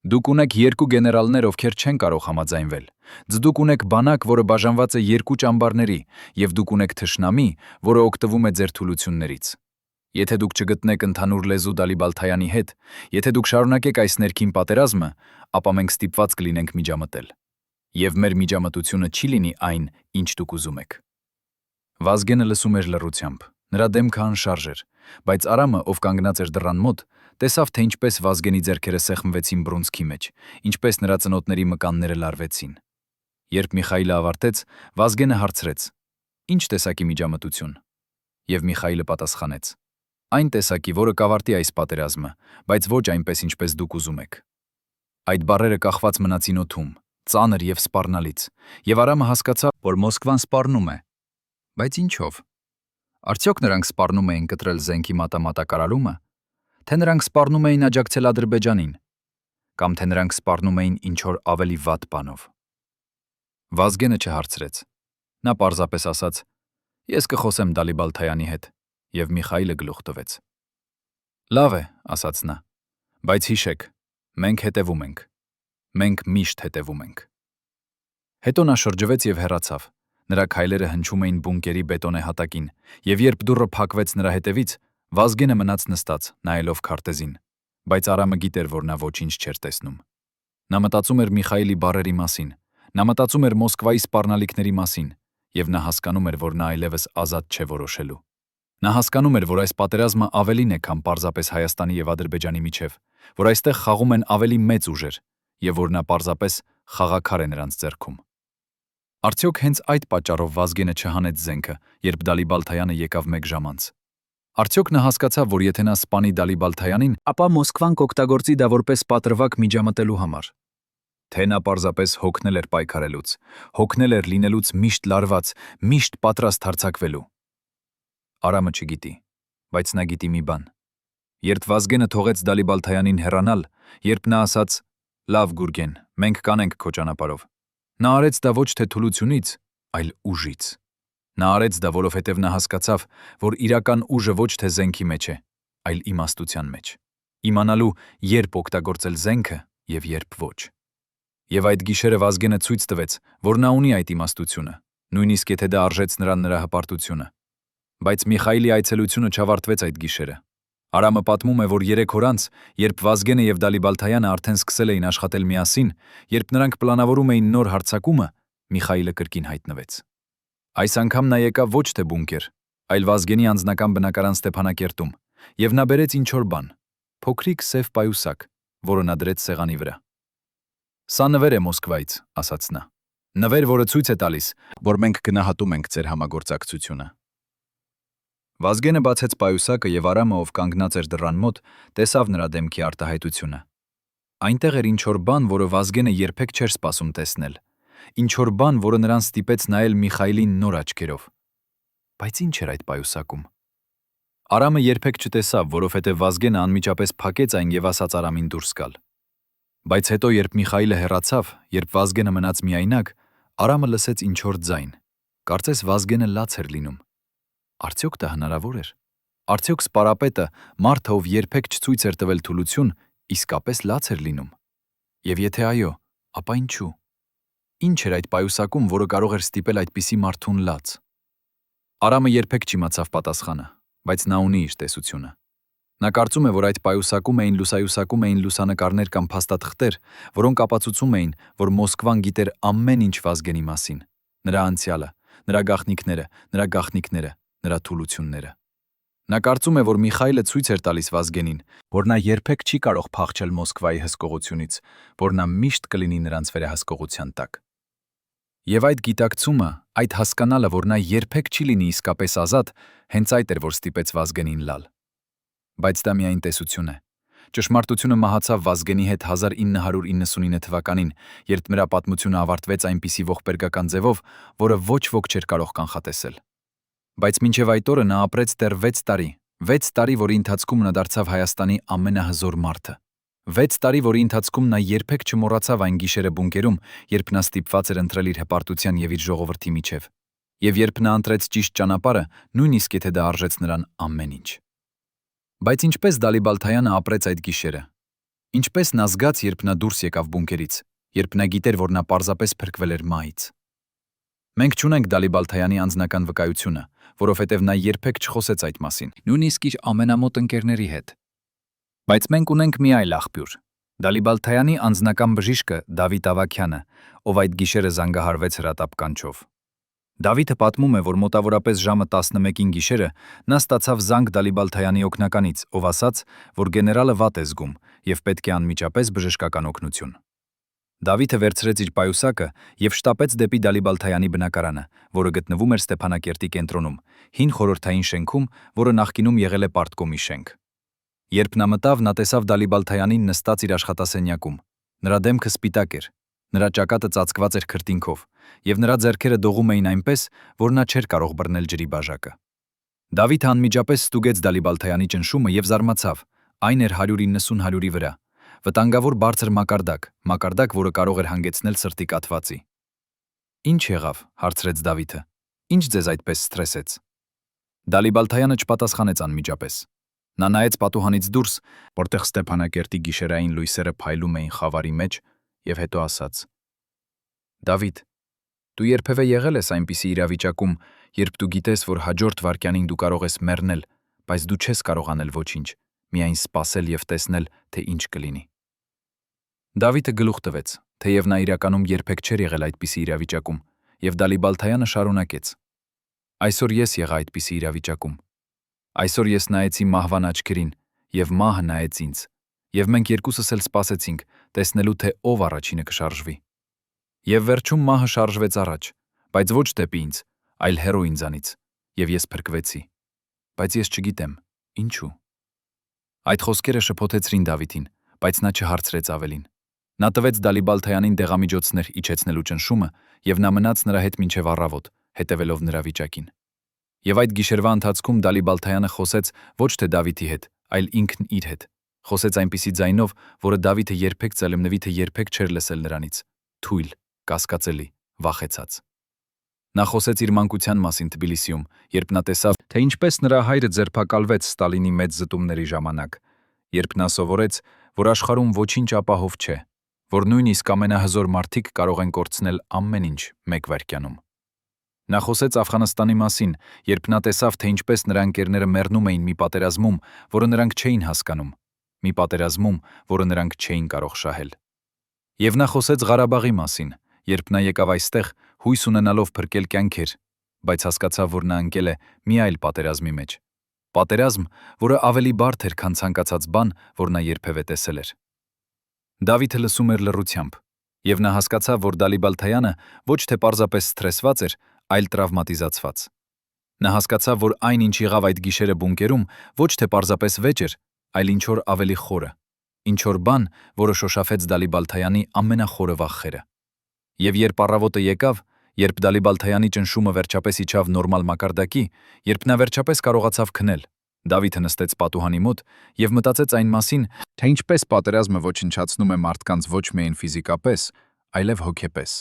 Speaker 1: Դուք ունեք 2 գեներալներ, ովքեր չեն կարող համաձայնվել։ Դուք ունեք բանակ, որը բաժանված է 2 ճամբարների, եւ դուք ունեք թշնամի, որը օգտվում է ձեր թուլություններից։ Եթե դուք չգտնեք ընդհանուր լեզու Դալիբալթայանի հետ, եթե դուք շարունակեք այս ներքին պատերազմը, ապա մենք ստիպված կլինենք միջամտել։ Եվ մեր միջամտությունը չի լինի այն, ինչ դուք ուզում եք։ Վազգենը լսում էր լռությամբ։ Նրա դեմքը անշարժ էր, բայց Արամը, ով կանգնած էր դռան մոտ, տեսավ, թե ինչպես Վազգենի ձեռքերը սեղմվեցին բռունցքի մեջ, ինչպես նրա ծնոտների մկանները լարվեցին։ Երբ Միխայիլը ավարտեց, Վազգենը հարցրեց. «Ինչ տեսակի միջամտություն»։ Եվ Միխայիլը պատասխանեց. «Այն տեսակի, որը կավարտի այս պատերազմը, բայց ոչ այնպես, ինչպես դուք ուզում եք»։ Այդ բառերը կախված մնացին օդում, ծանր եւ սպառնալից, եւ Արամը հասկացավ, որ Մոսկվան սպառնում է։ Բայց ինչով։ Արդյոք նրանք սպառնում էին կտրել զենքի մատակարարումը, թե նրանք սպառնում էին աջակցել Ադրբեջանին, կամ թե նրանք սպառնում էին ինչ-որ ավելի վատ բանով։ Վազգենը չհարցրեց։ Նա պարզապես ասաց. «Ես կխոսեմ Դալիբալթայանի հետ», եւ Միխայիլը գլուխ տվեց։ «Լավ է», ասաց նա, «բայց հիշեք, մենք հետևում ենք։ Մենք միշտ հետևում ենք»։ Հետո նա շրջվեց եւ հեռացավ։ Նրա քայլերը հնչում էին բունկերի բետոնե հատակին, եւ երբ դուռը փակվեց նրա հետևից, Վազգենը մնաց նստած, նայելով քարտեզին, բայց Արամը գիտեր, որ նա ոչինչ չէր տեսնում։ Նա մտածում էր Միխայիլի բառերի մասին, նա մտածում էր Մոսկվայի սպառնալիքների մասին, եւ նա հասկանում էր, որ նա այլևս ազատ չէ որոշելու։ Նա հասկանում էր, որ այս պատերազմը ավելին է, քան պարզապես Հայաստանի եւ Ադրբեջանի միջև, որ այստեղ խաղում են ավելի մեծ ուժեր, եւ որ նա պարզապես խաղաքար է նրանց ձեռքում։ Արդյոք հենց այդ պատճառով Վազգենը չհանեց զենքը, երբ Դալիբալթայանը եկավ 1 ժամ անց։ Արդյոք նա հասկացավ, որ եթե նա սպանի Դալիբալթայանին, ապա Մոսկվան կօգտագործի դա որպես պատրվակ միջամտելու համար։ Թե նա պարզապես հոգնել էր պայքարելուց, հոգնել էր լինելուց միշտ լարված, միշտ պատրաստ հարձակվելու։ Արամը չգիտի, բայց նա գիտի մի բան։ Երբ Վազգենը թողեց Դալիբալթայանին հեռանալ, երբ նա ասաց. «Լավ Գուրգեն, մենք կանենք քո ճանապարհով», նա արեց դա ոչ թե թուլությունից, այլ ուժից։ Նա արեց դա, որովհետև նա հասկացավ, որ իրական ուժը ոչ թե զենքի մեջ է, այլ իմաստության մեջ։ Իմանալու, երբ օգտագործել զենքը եւ երբ ոչ։ Եվ այդ գիշերը Վազգենը ցույց տվեց, որ նա ունի այդ իմաստությունը, նույնիսկ եթե դա արժեց նրան նրա հպարտությունը։ Բայց Միխայիլի այցելությունը չավարտվեց այդ գիշերը։ Արամը պատմում է, որ 3 օր անց, երբ Վազգենը եւ Դալիբալթայանը արդեն սկսել էին աշխատել միասին, երբ նրանք պլանավորում էին նոր հարձակումը, Միխայիլը կրկին հայտնվեց։ Այս անգամ նա եկավ ոչ թե բունկեր, այլ Վազգենի անձնական բնակարան Ստեփանակերտում, եւ նա բերեց ինչ-որ բան, փոքրիկ սև պայուսակ, որը նա դրեց սեղանի վրա։ «Սա նվեր է Մոսկվայից», ասաց նա։ «Նվեր, որը ցույց է տալիս, որ մենք գնահատում ենք ձեր համագործակցությունը»։ Վազգենը բացեց պայուսակը եւ Արամը, ով կանգնած էր դռան մոտ, տեսավ նրա դեմքի արտահայտությունը։ Այնտեղ էր ինչ-որ բան, որը Վազգենը երբեք չէր սպասում տեսնել, ինչ-որ բան, որը նրան ստիպեց նայել Միխայիլին նոր աչքերով։ Բայց ինչ էր այդ պայուսակում։ Արամը երբեք չտեսավ, որովհետև Վազգենը անմիջապես փակեց այն եւ ասաց Արամին դուրս գալ։ Բայց հետո, երբ Միխայիլը հեռացավ, երբ Վազգենը մնաց միայնակ, Արամը լսեց ինչ-որ ձայն։ Կարծես Վազգենը լաց էր լինում։ Արդյոք դա հնարավոր էր։ Արդյոք սպարապետը, մարդը, ով երբեք չցույց էր տվել թուլություն, իսկապես լաց էր լինում։ Եվ եթե այո, ապա ինչու։ Ինչ էր այդ պայուսակում, որը կարող էր ստիպել այդպիսի մարդուն լաց։ Արամը երբեք չիմացավ պատասխանը, բայց նա ունի իր տեսությունը։ Նա կարծում է, որ այդ պայուսակում էին լուսանկարներ կամ փաստաթղթեր, որոնք ապացուցում էին, որ Մոսկվան գիտեր ամեն ինչ Վազգենի մասին, նրա անցյալը, նրա գաղտնիքները, նրա թուլությունները։ Նա կարծում է, որ Միխայիլը ցույց էր տալիս Վազգենին, որ նա երբեք չի կարող փախչել Մոսկվայի հսկողությունից, որ նա միշտ կլինի նրանց վերահսկողության տակ։ Եվ այդ գիտակցումը, այդ հասկանալը, որ նա երբեք չի լինի իսկապես ազատ, հենց այդ էր, որ ստիպեց Վազգենին լալ։ Բայց դա միայն տեսություն է։ Ճշմարտությունը մահացավ Վազգենի հետ 1999 թվականին, երբ նրա պատմությունը ավարտվեց այնպիսի ողբերգական ձևով, որը ոչ ոք չէր կարող կանխատեսել։ Բայց մինչև այդ օրը նա ապրեց դեռ 6 տարի, 6 տարի, որի ընթացքում նա դարձավ Հայաստանի ամենահզոր մարդը։ 6 տարի, որի ընթացքում նա երբեք չմոռացավ այն գիշերը բունկերում, երբ նա ստիպված էր ընտրել իր հպարտության եւ իր ժողովրդի միջև։ Եվ երբ նա ընտրեց ճիշտ ճանապարհը, նույնիսկ եթե դա արժեց նրան ամեն ինչ։ Բայց ինչպես Դալիբալթայանը ապրեց այդ գիշերը։ Ինչպես նա զգաց, երբ նա դուրս եկավ բունկերից, երբ նա գիտեր, որ նա պարզապես փրկվել էր մահից։ Մենք չունենք Դալիբալթայանի անձնական վկայությունը, որովհետև նա երբեք չխոսեց այդ մասին, նույնիսկ իր ամենամոտ ընկերների հետ։ Բայց մենք ունենք մի այլ աղբյուր։ Դալիբալթայանի անձնական բժիշկը Դավիթ Ավագյանը, ով այդ գիշերը զանգահարվեց հրատապ կանչով։ Դավիթը պատմում է, որ մոտավորապես ժամը 11-ին գիշերը նա ստացավ զանգ Դալիբալթայանի օգնականից, ով ասաց, որ գեներալը վատ է զգում եւ պետք է անմիջապես բժշկական օգնություն։ Դավիթը վերցրեց իր պայուսակը եւ շտապեց դեպի Դալիբալթայանի բնակարանը, որը գտնվում էր Ստեփանակերտի կենտրոնում, հին խորհրդային շենքում, որը նախկինում եղել է Պարտկոմի շենք։ Երբ նա մտավ, նա տեսավ Դալիբալթայանին նստած իր աշխատասենյակում։ Նրա դեմքը սպիտակ էր, նրա ճակատը ծածկված էր քրտինքով, եւ նրա ձեռքերը դողում էին այնպես, որ նա չէր կարող բռնել ջրի բաժակը։ Դավիթը անմիջապես ստուգեց Դալիբալթայանի ճնշումը եւ զարմացավ։ Այն էր 190-100-ի վրա։ Վտանգավոր բարձր մակարդակ, որը կարող էր հանգեցնել սրտի կաթվածի։ Ինչ եղավ, հարցրեց Դավիթը։ Ինչ ձեզ այդպես սթրեսեց։ Դալիբալթայանը չպատասխանեց անմիջապես։ Նա նայեց պատուհանից դուրս, որտեղ Ստեփանակերտի գիշերային լույսերը փայլում էին խավարի մեջ, եւ հետո ասաց. Դավիթ, դու երբևէ եղել ես այնպիսի իրավիճակում, երբ դու գիտես, որ հաջորդ վայրկյանին դու կարող ես մեռնել, բայց դու չես կարող անել ոչինչ, միայն սպասել եւ տեսնել, թե ինչ կլինի։ Դավիթը գլուխ տվեց, թեև նա իրականում երբեք չէր եղել այդպիսի իրավիճակում, եւ Դալիբալթայանը շարունակեց. Այսօր ես եղա այդպիսի իրավիճակում։ Այսօր ես նայեցի մահվան աչքերին, եւ մահը նայեց ինձ, եւ մենք երկուսս էլ սպասեցինք, տեսնելու թե ով առաջինը կշարժվի։ Եվ վերջում մահը շարժվեց առաջ, բայց ոչ դեպի ինձ, այլ հեռու ինձանից, եւ ես փրկվեցի։ Բայց ես չգիտեմ, ինչու։ Այդ խոսքերը շփոթեցրին Դավիթին, բայց նա չհարցրեց ավելին։ Նա տվեց Դալիբալթայանին դեղամիջոցներ իջեցնելու ճնշումը, եւ նա մնաց նրա հետ մինչև առավոտ, հետևելով նրա վիճակին։ Եվ այդ գիշերվա ընթացքում Դալիբալթայանը խոսեց ոչ թե Դավիթի հետ, այլ ինքն իր հետ։ Խոսեց այնպիսի ձայնով, որը Դավիթը երբեք Ծելմնվիթը երբեք չէր լսել նրանից։ Թույլ, կասկածելի, վախեցած։ Նա խոսեց իր մանկության մասին Թբիլիսիում, երբ նա տեսավ, թե ինչպես նրա հայրը ձերբակալվեց Ստալինի մեծ զտումների ժամանակ, երբ նա սովորեց, որ աշխարհում ոչինչ ապահով չէ, որ նույնիսկ ամենահզոր մարդիկ կարող են կորցնել ամեն ինչ մեկ վայրկյանում։ Նա խոսեց Աֆղանստանի մասին, երբ նա տեսավ, թե ինչպես նրա ընկերները մեռնում էին մի պատերազմում, որը նրանք չէին հասկանում, մի պատերազմում, որը նրանք չէին կարող շահել։ Եվ նա խոսեց Ղարաբաղի մասին, երբ նա եկավ այստեղ, հույս ունենալով փրկել կյանքեր, բայց հասկացավ, որ նա ընկել է մի այլ պատերազմի մեջ։ Պատերազմ, որը ավելի բարդ էր, քան ցանկացած բան, որ նա երբևէ տեսել էր։ Դավիթը լսում էր լռությամբ, եւ նա հասկացավ, որ Դալիբալթայանը ոչ թե պարզապես սթրեսված էր, այլ տրավմատիզացված։ Նա հասկացավ, որ այն, ինչ եղավ այդ գիշերը բունկերում, ոչ թե պարզապես վեճ էր, այլ ինչ-որ ավելի խորը, ինչ-որ բան, որը շոշափեց Դալիբալթայանի ամենախորը վախերը։ Եվ երբ առավոտը եկավ, երբ Դալիբալթայանի ճնշումը վերջապես իջավ նորմալ մակարդակի, երբ նա վերջապես կարողացավ քնել, Դավիթը նստեց պատուհանի մոտ եւ մտածեց այն մասին, թե ինչպես պատերազմը ոչնչացնում է մարդկանց ոչ միայն ֆիզիկապես, այլև հոգեպես։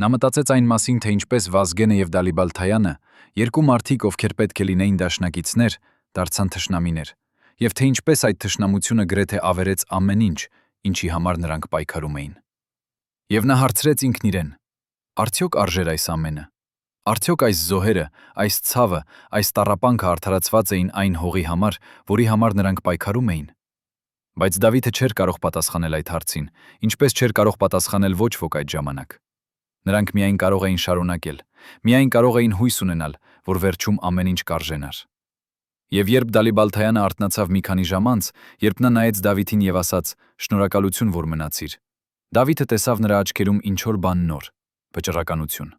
Speaker 1: Նա մտածեց այն մասին, թե ինչպես Վազգենը եւ Դալիբալթայանը, երկու մարդիկ, ովքեր պետք է լինեին դաշնակիցներ, դարձան թշնամիներ, եւ թե ինչպես այդ թշնամությունը գրեթե ավերեց ամեն ինչ, ինչի համար նրանք պայքարում էին։ Եվ նա հարցրեց ինքն իրեն. արդյոք արժեր այս ամենը։ Արդյոք այս զոհերը, այս ցավը, այս տառապանքը արդարացված էին այն հողի համար, որի համար նրանք պայքարում էին։ Բայց Դավիթը չէր կարող պատասխանել այդ հարցին, ինչպես չէր կարող պատասխանել ոչ ոք այդ ժամանակ։ Նրանք միայն կարող էին շարունակել, միայն կարող էին հույս ունենալ, որ վերջում ամեն ինչ կարժենար։ Եվ երբ Դալիբալթայանը արթնացավ մի քանի ժամ անց, երբ նա նայեց Դավիթին եւ ասաց. «Շնորհակալություն, որ մնացիր», Դավիթը տեսավ նրա աչքերում ինչ-որ բան նոր, վճռականություն։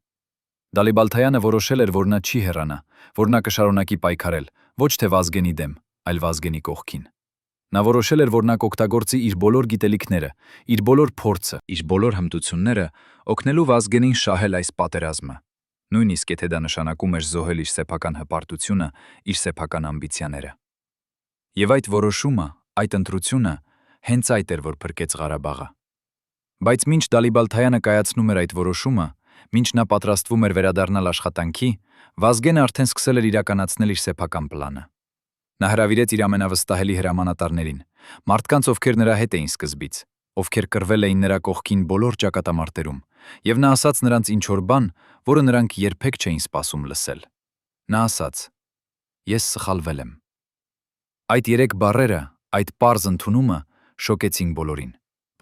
Speaker 1: Դալիբալթայանը որոշել էր, որ նա չի հեռանա, որ նա կշարունակի պայքարել, ոչ թե Վազգենի դեմ, այլ Վազգենի կողքին։ Նա որոշել էր, որ նա կօգտագործի իր բոլոր գիտելիքները, իր բոլոր փորձը, իր բոլոր հմտությունները, օգնելու Վազգենին շահել այս պատերազմը, նույնիսկ եթե դա նշանակում էր զոհել իր սեփական հպարտությունը, իր սեփական ամբիցիաները։ Եվ այդ որոշումը, այդ ընտրությունը հենց այդ էր, որ փրկեց Ղարաբաղը։ Բայց մինչ Դալիբալթայանը կայացնում էր այդ որոշումը, մինչ նա պատրաստվում էր վերադառնալ աշխատանքի, Վազգենը արդեն սկսել էր իրականացնել իր սեփական պլանը։ Նա հրավիրեց իր ամենավստահելի հրամանատարներին, մարդկանց, ովքեր նրա հետ էին սկզբից, ովքեր կռվել էին նրա կողքին բոլոր ճակատամարտերում, եւ նա ասաց նրանց ինչ-որ բան, որը նրանք երբեք չէին սպասում լսել։ Նա ասաց. «Ես սխալվել եմ»։ Այդ 3 բառերը, այդ պարզ ընդունումը շոկեցին բոլորին,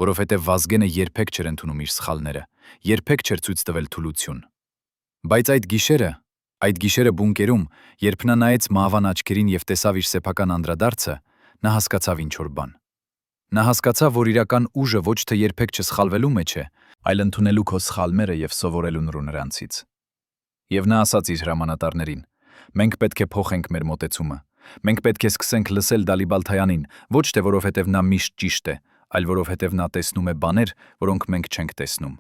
Speaker 1: որովհետև Վազգենը երբեք չէր ընդունում իր սխալները, երբեք չէր ցույց տվել թուլություն։ Բայց այդ գիշերը բունկերում, երբ նա նայեց մահվան աչքերին եւ տեսավ իր սեփական անդրադարձը, նա հասկացավ ինչ-որ բան։ Նա հասկացավ, որ իրական ուժը ոչ թե երբեք չսխալվելու մեջ է, այլ ընդունելու քո սխալները եւ սովորելու նրանցից։ Եվ նա ասաց իր հրամանատարներին. «Մենք պետք է փոխենք մեր մոտեցումը։ Մենք պետք է սկսենք լսել Դալիբալթայանին, ոչ թե որովհետև նա միշտ ճիշտ է, այլ որովհետև նա տեսնում է բաներ, որոնք մենք չենք տեսնում։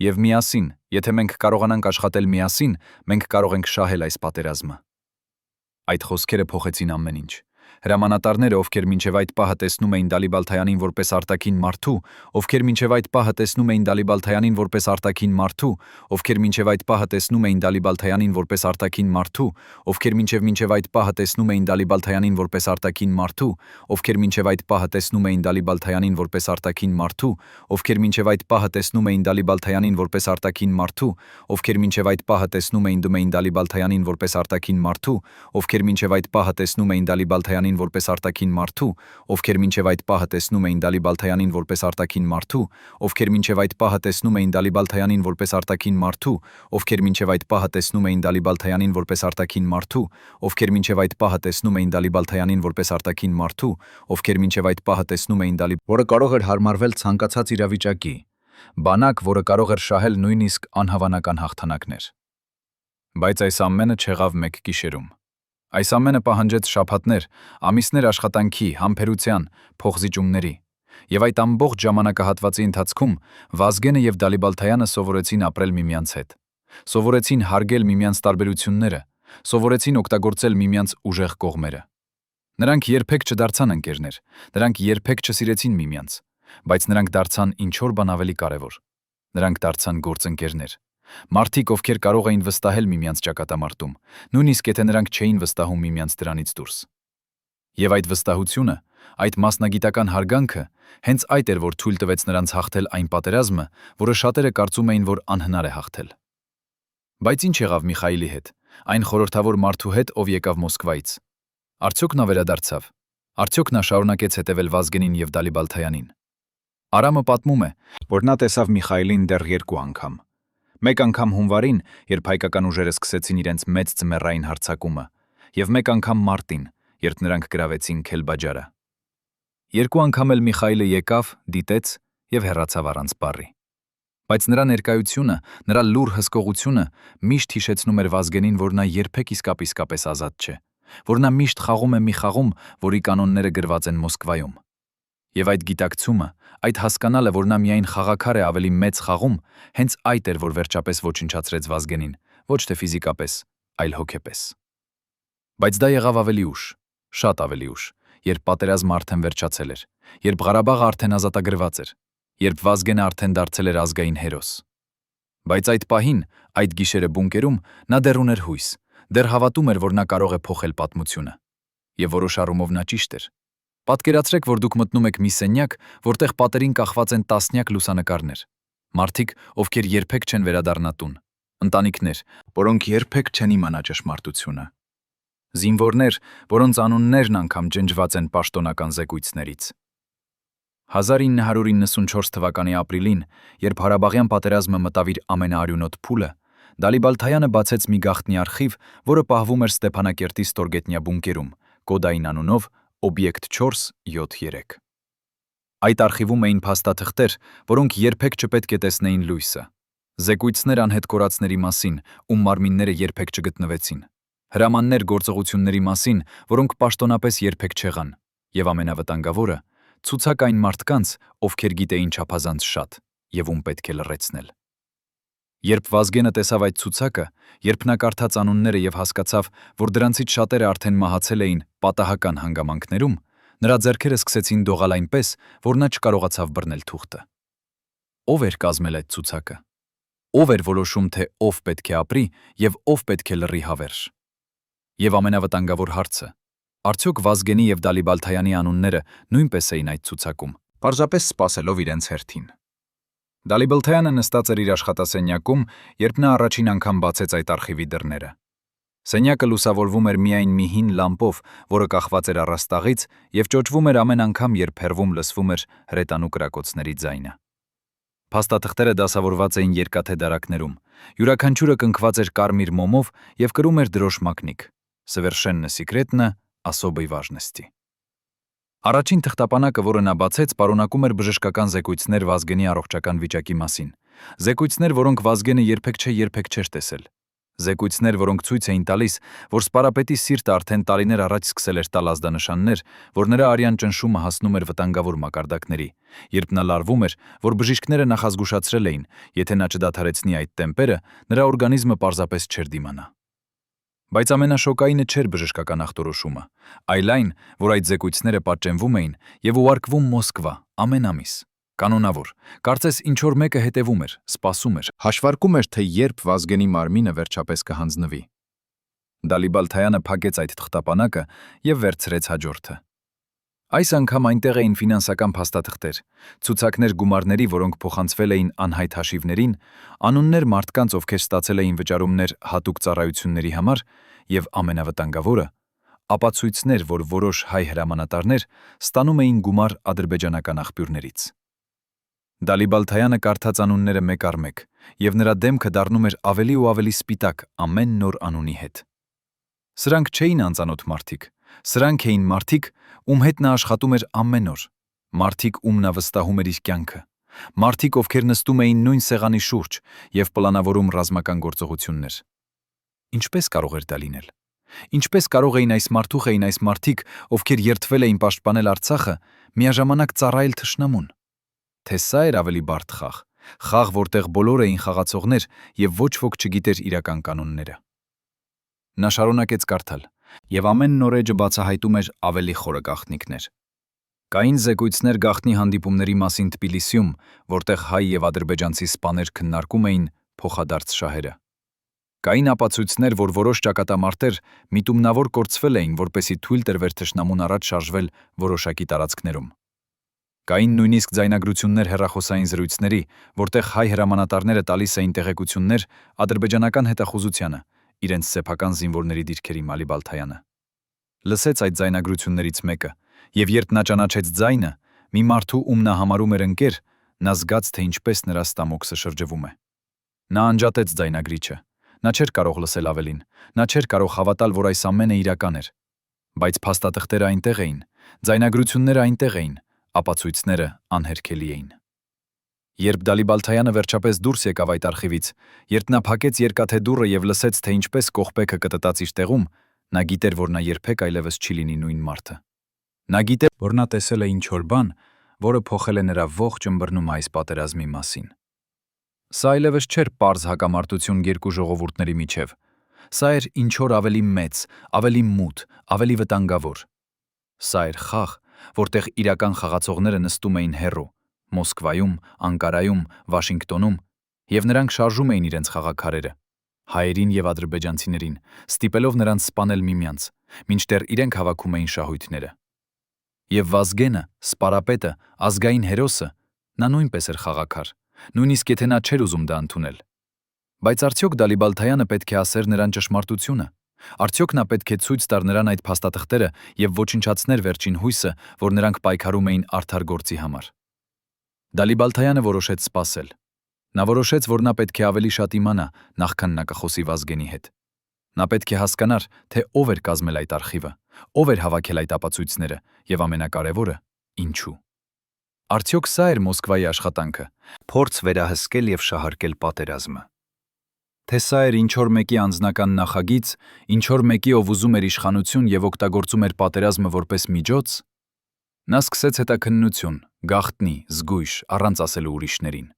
Speaker 1: Եվ միասին, եթե մենք կարողանանք աշխատել միասին, մենք կարող ենք շահել այս պատերազմը»։ Այդ խոսքերը փոխեցին ամեն ինչ։ Հրամանատարները, ովքեր մինչև այդ պահը տեսնում էին Դալիբալթայանին որպես արտաքին մարդու, ովքեր մինչև այդ պահը տեսնում էին Դալիբալթայանին որպես արտաքին մարդու, ովքեր մինչև այդ պահը տեսնում էին Դալիբալթայանին որպես արտաքին մարդու, ովքեր մինչև այդ պահը տեսնում էին Դալիբալթայանին որպես արտաքին մարդու, ովքեր մինչև այդ պահը տեսնում էին Դալիբալթայանին որպես արտաքին մարդու, ովքեր մինչև այդ պահը տեսնում էին Դալիբալթայանին որպես արտաքին մարդու, ովքեր մինչև այդ պահը տեսնում էին Դալիբալթայանին որպես արտաքին մարդու, ովքեր մինչև այդ պահը տեսնում էին Դալիբալթայանին որպես արտաքին մարդու, ովքեր մինչև այդ պահը տեսնում էին Դալիբալթայանին որպես արտաքին մարդու, ովքեր մինչև այդ պահը տեսնում էին Դալիբալթայանին որպես արտաքին մարդու, ովքեր մինչև այդ պահը տեսնում էին Դալիբալթայանին որպես արտաքին մարդու, ովքեր մինչև այդ պահը տեսնում էին Դալիբալթայանին որպես արտաքին մարդու, ովքեր մինչև այդ պահը տեսնում էին որը կարող էր հարմարվել ցանկացած իրավիճակի, բանակ, որը կարող էր շահել նույնիսկ անհավանական հաղթանակներ։ Բայց այս ամենը չեղավ մեկ գիշերում։ Այս ամենը պահանջեց շաբաթներ, ամիսներ աշխատանքի, համբերության, փոխզիջումների, եւ այդ ամբողջ ժամանակահատվածի ընթացքում Վազգենը եւ Դալիբալթայանը սովորեցին ապրել միմյանց հետ, սովորեցին հարգել միմյանց տարբերությունները, սովորեցին օգտագործել միմյանց ուժեղ կողմերը։ Նրանք երբեք չդարձան ընկերներ, նրանք երբեք չսիրեցին միմյանց, բայց նրանք դարձան ինչ-որ բան ավելի կարևոր։ Նրանք դարձան գործընկերներ։ Մարդիկ, ովքեր կարող էին վստահել միմյանց ճակատամարտում, նույնիսկ եթե նրանք չէին վստահում միմյանց դրանից դուրս։ Եվ այդ վստահությունը, այդ մասնագիտական հարգանքը հենց այդ էր, որ թույլ տվեց նրանց հաղթել այն պատերազմը, որը շատերը կարծում էին, որ անհնար է հաղթել։ Բայց ինչ եղավ Միխայիլի հետ, այն խորհրդավոր մարդու հետ, ով եկավ Մոսկվայից։ Արդյոք նա վերադարձավ։ Արդյոք նա շարունակեց հետևել Վազգենին եւ Դալիբալթայանին։ Արամը պատմում է, որ նա տեսավ Միխայիլին դեռ 2 անգամ։ Մեկ անգամ հունվարին, երբ հայկական ուժերը սկսեցին իրենց մեծ ձմեռային հարձակումը, եւ մեկ անգամ մարտին, երբ նրանք գրավեցին Քելբաջարը։ 2 անգամ էլ Միխայիլը եկավ, դիտեց եւ հեռացավ առանց բառի։ Բայց նրա ներկայությունը, նրա լուր հսկողությունը միշտ հիշեցնում էր Վազգենին, որ նա երբեք իսկապես ազատ չէ, որ նա միշտ խաղում է մի խաղում, որի կանոնները գրված են Մոսկվայում։ Եվ այդ գիտակցումը, այդ հասկանալը, որ նա միայն խաղաքար է ավելի մեծ խաղում, հենց այդ էր, որ վերջապես ոչնչացրեց Վազգենին, ոչ թե ֆիզիկապես, այլ հոգեպես։ Բայց դա եղավ ավելի ուշ, շատ ավելի ուշ, երբ պատերազմը արդեն վերջացել էր, երբ Ղարաբաղը արդեն ազատագրված էր, երբ Վազգենը արդեն դարձել էր ազգային հերոս։ Բայց այդ պահին, այդ գիշերը բունկերում, նա դեռ ուներ հույս, դեռ հավատում էր, որ նա կարող է փոխել պատմությունը։ Եվ որոշ առումով նա ճիշտ էր։ Պատկերացրեք, որ դուք մտնում եք մի սենյակ, որտեղ պատերին կախված են տասնյակ լուսանկարներ։ Մարդիկ, ովքեր երբեք չեն վերադառնա տուն։ Ընտանիքներ, որոնք երբեք չեն իմանա ճշմարտությունը։ Զինվորներ, որոնց անուններն անգամ ջնջված են պաշտոնական զեկույցներից։ 1994 թվականի ապրիլին, երբ Ղարաբաղյան պատերազմը մտավ իր ամենաարյունոտ փուլը, Դալիբալթայանը բացեց մի գաղտնի արխիվ, որը պահվում էր Ստեփանակերտի ստորգետնյա բունկերում, կոդային անունով Օբյեկտ 473։ Այդ արխիվում էին փաստաթղթեր, որոնք երբեք չպետք է տեսնեին լույսը։ Զեկույցներ անհետ կորածների մասին, ում մարմինները երբեք չգտնվեցին։ Հրամաններ գործողությունների մասին, որոնք պաշտոնապես երբեք չեղան, եւ ամենավտանգավորը, ցուցակ այն մարդկանց, ովքեր գիտեին չափազանց շատ, եւ ում պետք է լռեցնել։ Երբ Վազգենը տեսավ այդ ցուցակը, երբ նա կարդաց անունները եւ հասկացավ, որ դրանցից շատերը արդեն մահացել էին պատահական հանգամանքներում, նրա ձեռքերը սկսեցին դողալ այնպես, որ նա չկարողացավ բռնել թուղթը։ Ո՞վ էր կազմել այդ ցուցակը։ Ո՞վ էր որոշում, թե ով պետք է ապրի եւ ով պետք է լռի հավերժ։ Եվ ամենավտանգավոր հարցը. արդյոք Վազգենի եւ Դալիբալթայանի անունները նույնպես էին այդ ցուցակում, պարզապես սպասելով իրենց հերթին։ Դալիբլթայանը նստած էր իր աշխատասենյակում, երբ նա առաջին անգամ բացեց այդ արխիվի դռները։ Սենյակը լուսավորվում էր միայն մի հին լամպով, որը կախված էր առաստաղից եւ ճոճվում էր ամեն անգամ, երբ հեռվում լսվում էր հրետանու կրակոցների ձայնը։ Փաստաթղթերը դասավորված էին երկաթե դարակներում, յուրաքանչյուրը կնքված էր կարմիր մոմով եւ կրում էր դրոշմակնիկ. «Совершенно секретно, особой важности»։ Առաջին թղթապանակը, որը նա բացեց, պարունակում էր բժշկական զեկույցներ Վազգենի առողջական վիճակի մասին։ Զեկույցներ, որոնք Վազգենը երբեք չէր տեսել։ Զեկույցներ, որոնք ցույց էին տալիս, որ սպարապետի սիրտը արդեն տարիներ առաջ սկսել էր տալ ազդանշաններ, որ նրա արյան ճնշումը հասնում էր վտանգավոր մակարդակների, երբ նա լարվում էր, որ բժիշկները նախազգուշացրել էին, եթե նա չդադարեցնի այդ տեմպերը, նրա օրգանիզմը պարզապես չէր դիմանա։ Բայց ամենաշոկայինը չէր բժշկական ախտորոշումը, այլ այն, որ այդ զեկույցները պատճենվում էին եւ ուղարկվում Մոսկվա ամեն ամիս։ Կանոնավոր, կարծես ինչ-որ մեկը հետևում էր, սպասում էր, հաշվարկում էր, թե երբ Վազգենի մարմինը վերջապես կհանձնվի։ Դալիբլթայանը փակեց այդ թղթապանակը եւ վերցրեց հաջորդը։ Այս անգամ այնտեղ էին ֆինանսական փաստաթղթեր, ցուցակներ գումարների, որոնք փոխանցվել էին անհայտ հաշիվներին, անուններ մարդկանց, ովքեր ստացել էին վճարումներ հատուկ ծառայությունների համար, եւ ամենավտանգավորը, ապացույցներ, որ որոշ հայ հրամանատարներ ստանում էին գումար ադրբեջանական աղբյուրներից։ Դալիբլթայանը կարդաց անունները մեկ առ մեկ, եւ նրա դեմքը դառնում էր ավելի ու ավելի սպիտակ ամեն նոր անունի հետ։ Սրանք չէին անծանոթ մարդիկ, սրանք էին մարդիկ, ում հետ նա աշխատում էր ամեն օր, մարդիկ, ում նա վստահում էր իր կյանքը, մարդիկ, ովքեր նստում էին նույն սեղանի շուրջ եւ պլանավորում ռազմական գործողություններ։ Ինչպես կարող էր դա լինել։ Ինչպես կարող էին այս մարդիկ, ովքեր երդվել էին պաշտպանել Արցախը, միաժամանակ ծառայել թշնամուն։ Թե սա էր ավելի բարդ խաղ, որտեղ բոլորը էին խաղացողներ եւ ոչ ոք չգիտեր իրական կանոնները։ Նա շարունակեց կարդալ, եւ ամեն նոր էջը բացահայտում էր ավելի խորը գաղտնիքներ։ Կային զեկույցներ գաղտնի հանդիպումների մասին Թբիլիսիում, որտեղ հայ եւ ադրբեջանցի սպաներ քննարկում էին փոխադարձ շահերը։ Կային ապացույցներ, որ որոշ ճակատամարտեր միտումնավոր կորցվել էին, որպեսզի թույլ տրվեր թշնամուն առաջ շարժվել որոշակի տարածքներում։ Կային նույնիսկ ձայնագրություններ հեռախոսային զրույցների, որտեղ հայ հրամանատարները տալիս էին տեղեկություններ ադրբեջանական հետախուզությանը, իրենց սեփական զինվորների դիրքերի Դալիբլթայանը լսեց այդ ձայնագրություններից մեկը, եւ երբ նա ճանաչեց ձայնը, մի մարդու, ում նա համարում էր ընկեր, նա զգաց, թե ինչպես նրա ստամոքսը շրջվում է։ Նա անջատեց ձայնագրիչը։ Նա չէր կարող լսել ավելին, նա չէր կարող հավատալ, որ այս ամենը իրական էր։ Բայց փաստաթղթերը այնտեղ էին, ձայնագրությունները այնտեղ էին, ապացույցները անհերքելի էին։ Երբ Դալիբլթայանը վերջապես դուրս եկավ այդ արխիվից, երբ նա փակեց երկաթե դուռը եւ լսեց, թե ինչպես կողպեքը կտտաց իր տեղում, նա գիտեր, որ նա երբեք այլևս չի լինի նույն մարդը։ Նա գիտեր, որ նա տեսել է ինչ-որ բան, որը փոխել է նրա ողջ ըմբռնումը այս պատերազմի մասին։ Սա այլևս չէր պարզ հակամարտություն երկու ժողովուրդների միջև։ Սա էր ինչ-որ ավելի մեծ, ավելի մութ, ավելի վտանգավոր։ Սա էր խաղ, որտեղ իրական խաղացողները նստում էին հեռու, Մոսկվայում, Անկարայում, Վաշինգտոնում, եւ նրանք շարժում էին իրենց խաղաքարերը, հայերին եւ ադրբեջանցիներին, ստիպելով նրանց սպանել միմյանց, մինչդեռ իրենք հավաքում էին շահույթները։ Եվ Վազգենը, սպարապետը, ազգային հերոսը, նա նույնպես էր խաղաքար, նույնիսկ եթե նա չէր ուզում դա ընդունել։ Բայց արդյոք Դալիբլթայանը պետք է ասեր նրան ճշմարտությունը։ Արդյոք նա պետք է ցույց տար նրան այդ փաստաթղթերը եւ ոչնչացներ վերջին հույսը, որ նրանք պայքարում էին արդար գործի համար։ Դալիբլթայանը որոշեց սպասել։ Նա որոշեց, որ նա պետք է ավելի շատ իմանա, նախքան նա կխոսի Վազգենի հետ։ Նա պետք է հասկանար, թե ով էր կազմել այդ արխիվը, ով էր հավաքել այդ ապացույցները եւ ամենակարևորը՝ ինչու։ Արդյոք սա էր Մոսկվայի աշխատանքը՝ փորձ վերահսկել եւ շահարկել պատերազմը։ Թե սա էր ինչ-որ մեկի անձնական նախագիծ, ինչ-որ մեկի, ով ուզում էր իշխանություն եւ օգտագործում էր պատերազմը որպես միջոց։ Նա սկսեց հետաքննություն, գաղտնի, զգույշ, առանց ասելու ուրիշներին։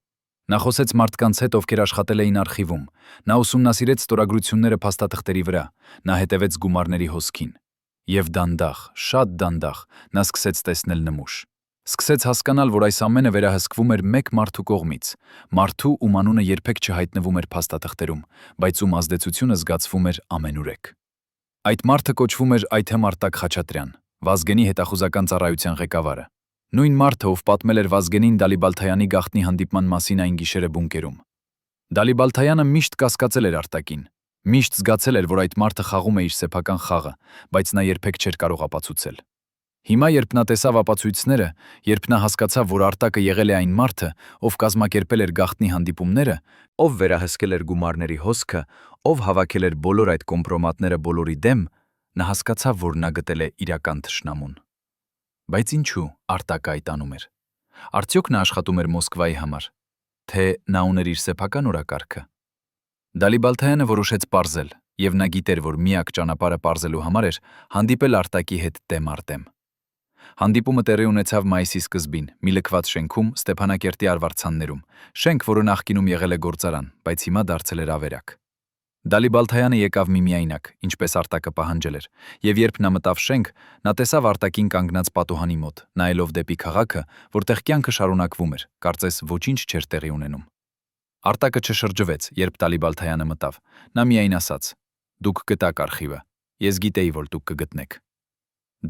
Speaker 1: Նա խոսեց մարդկանց հետ, ովքեր աշխատել էին արխիվում։ Նա ուսումնասիրեց ստորագրությունները փաստաթղթերի վրա, նա հետևեց գումարների հոսքին։ Եվ դանդաղ, շատ դանդաղ, նա սկսեց տեսնել նմուշ։ Սկսեց հասկանալ, որ այս ամենը վերահսկվում էր մեկ մարդու կողմից, մարդու, ում անունը երբեք չհայտնվում էր փաստաթղթերում, բայց ում ազդեցությունը զգացվում էր ամենուրեք։ Այդ մարդը կոչվում էր Այթեմ Արտակ Խաչատրյան, Վազգենի հետախուզական ծառայության ղեկավարը։ Նույն մարդը, ով պատմել էր Վազգենին Դալիբալթայանի գաղտնի հանդիպման մասին այն գիշերը բունկերում։ Դալիբալթայանը միշտ կասկածել էր Արտակին, միշտ զգացել էր, որ այդ մարդը խաղում է իր սեփական խաղը, բայց նա երբեք չէր կարող ապացուցել։ Հիմա, երբ նա տեսավ ապացույցները, երբ նա հասկացավ, որ Արտակը եղել է այն մարդը, ով կազմակերպել էր գաղտնի հանդիպումները, ով վերահսկել էր գումարների հոսքը, ով հավաքել էր բոլոր այդ կոմպրոմատները բոլորի դեմ, նա հասկացավ, որ նա գտել է իրական թշնամուն։ Բայց ինչու Արտակը այդ անում էր։ Արդյոք նա աշխատում էր Մոսկվայի համար, թե նա ուներ իր սեփական օրակարգը։ Դալիբալթայանը որոշեց պարզել, եւ նա գիտեր, որ միակ ճանապարհը պարզելու համար էր հանդիպել Արտակի հետ դեմ առ դեմ։ Հանդիպումը տեղի ունեցավ մայիսի սկզբին, մի լքված շենքում Ստեփանակերտի արվարձաններում, շենք, որը նախկինում եղել է գործարան, բայց հիմա դարձել էր ավերակ։ Դալիբալթայանը եկավ միմիայնակ, ինչպես Արտակը պահանջել էր, եւ երբ նա մտավ շենք, նա տեսավ Արտակին կանգնած պատուհանի մոտ, նայելով դեպի քաղաքը, որտեղ կյանքը շարունակվում էր, կարծես ոչինչ չէր տեղի ունենում։ Արտակը չշրջվեց, երբ Դալիբալթայանը մտավ։ Նա միայն ասաց. «Դուք գտաք արխիվը։ Ես գիտեի, որ դուք կգտնեք»։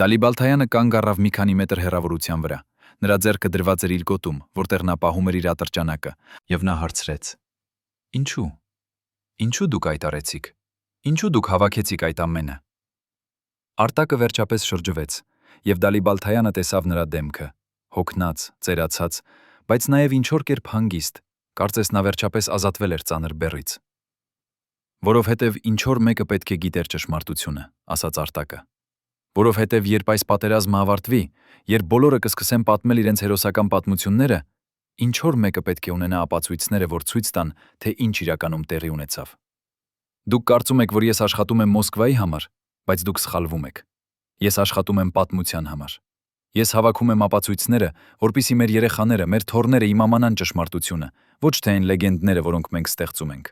Speaker 1: Դալիբալթայանը կանգ առավ մի քանի մետր հեռավորության վրա։ Նրա ձեռքը դրված էր իր գոտում, որտեղ նա պահում էր իր ատրճանակը, եւ նա հարցրեց. «Ինչու։ Ինչու դուք այդ արեցիք։ Ինչու դուք հավաքեցիք այդ ամենը»։ Արտակը վերջապես շրջվեց, եւ Դալիբալթայանը տեսավ նրա դեմքը, հոգնած, ծերացած, բայց նաեւ ինչ-որ կերպ հանգիստ, կարծես նա վերջապես ազատվել էր ծանր բեռից։ «Որովհետեւ ինչ-որ մեկը պետք է գիտեր ճշմարտությունը», ասաց Արտակը։ «Որովհետեւ երբ այս պատերազմը ավարտվի, երբ բոլորը կսկսեն պատմել իրենց հերոսական պատմությունները, ինչ-որ մեկը պետք է ունենա ապացույցները, որ ցույց տան, թե ինչ իրականում տեղի ունեցավ։ Դուք կարծում եք, որ ես աշխատում եմ Մոսկվայի համար, բայց դուք սխալվում եք։ Ես աշխատում եմ պատմության համար։ Ես հավաքում եմ ապացույցները, որպեսզի մեր երեխաները, մեր թոռները իմամանան ճշմարտությունը, ոչ թե այն լեգենդները, որոնք մենք ստեղծում ենք»։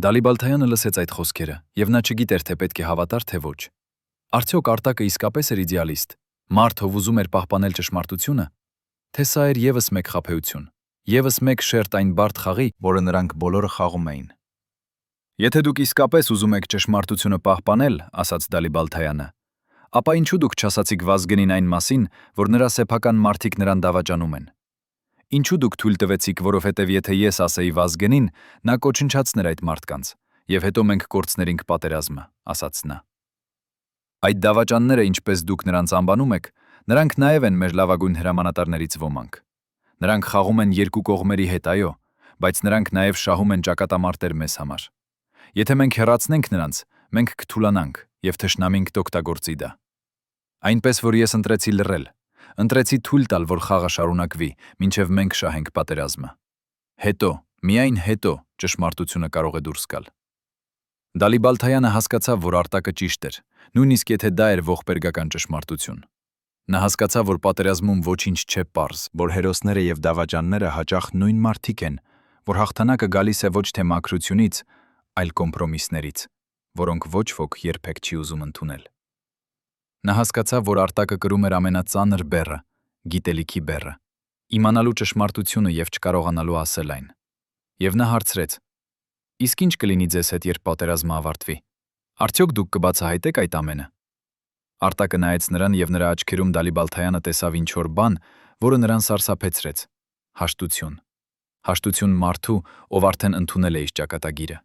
Speaker 1: Դալիբալթայանը լսեց այդ խոսքերը, եւ նա չգիտեր, թե պետք է հավատար, թե ոչ։ Արդյոք Արտակը իսկապես էր իդեալիստ, մարդ, ով ուզում էր պահպանել ճշմարտությունը, թե սա էր եւս մեկ խաբեություն, եւս մեկ շերտ այն բարդ խաղի, որը նրանք բոլորը խաղում էին։ «Եթե դուք իսկապես ուզում եք ճշմարտությունը պահպանել», ասաց Դալիբալթայանը, ապա ինչու դուք չասացիք Վազգենին այն մասին, որ նրա սեփական մարդիկ նրան դավաճանում են։ Ինչու դուք թույլ տվեցիք, որովհետև եթե ես ասեի Վազգենին, նա կոչնչացներ այդ մարդկանց, եւ հետո մենք կորցներինք պատերազմը, ասաց նա։ Այդ դավաճանները, ինչպես դուք նրանց անվանում եք, նրանք նաեւ են մեր լավագույն հրամանատարներից ոմանք։ Նրանք խաղում են երկու կողմերի հետ, այո, բայց նրանք նաեւ շահում են ճակատամարտեր մեզ համար։ Եթե մենք հեռացնենք նրանց, մենք կթուլանանք եւ թշնամին կօգտագործի դա։ Այնպես որ ես ընտրեցի լռել, ընտրեցի թույլ տալ, որ խաղը շարունակվի, մինչեւ մենք շահենք պատերազմը։ Հետո, միայն հետո ճշմարտությունը կարող է դուրս գալ։ Դալիբալթայանը հասկացավ, որ Արտակը ճիշտ էր, նույնիսկ եթե դա էր ողբերգական ճշմարտություն։ Նա հասկացավ, որ պատերազմում ոչինչ չէ պարզ, որ հերոսները եւ դավաճանները հաճախ նույն մարդիկ են, որ հաղթանակը գալիս է ոչ թե մաքրությունից, այլ կոմպրոմիսներից, որոնք ոչ ոք երբեք չի ուզում ընդունել։ Նա հասկացավ, որ Արտակը կրում էր ամենածանր բեռը, գիտելիքի բեռը, իմանալու ճշմարտությունը եւ չկարողանալու ասել այն։ Եվ նա հարցրեց. «Իսկ ինչ կլինի ձեզ հետ, երբ պատերազմը ավարտվի։ Արդյոք դուք կբացահայտեք այդ ամենը»։ Արտակը նայեց նրան եւ նրա աչքերում Դալիբալթայանը տեսավ ինչ-որ բան, որը նրան սարսափեցրեց։ Հաշտություն։ Հաշտություն մարդու, ով արդեն ընդունել է իր ճակատագիրը։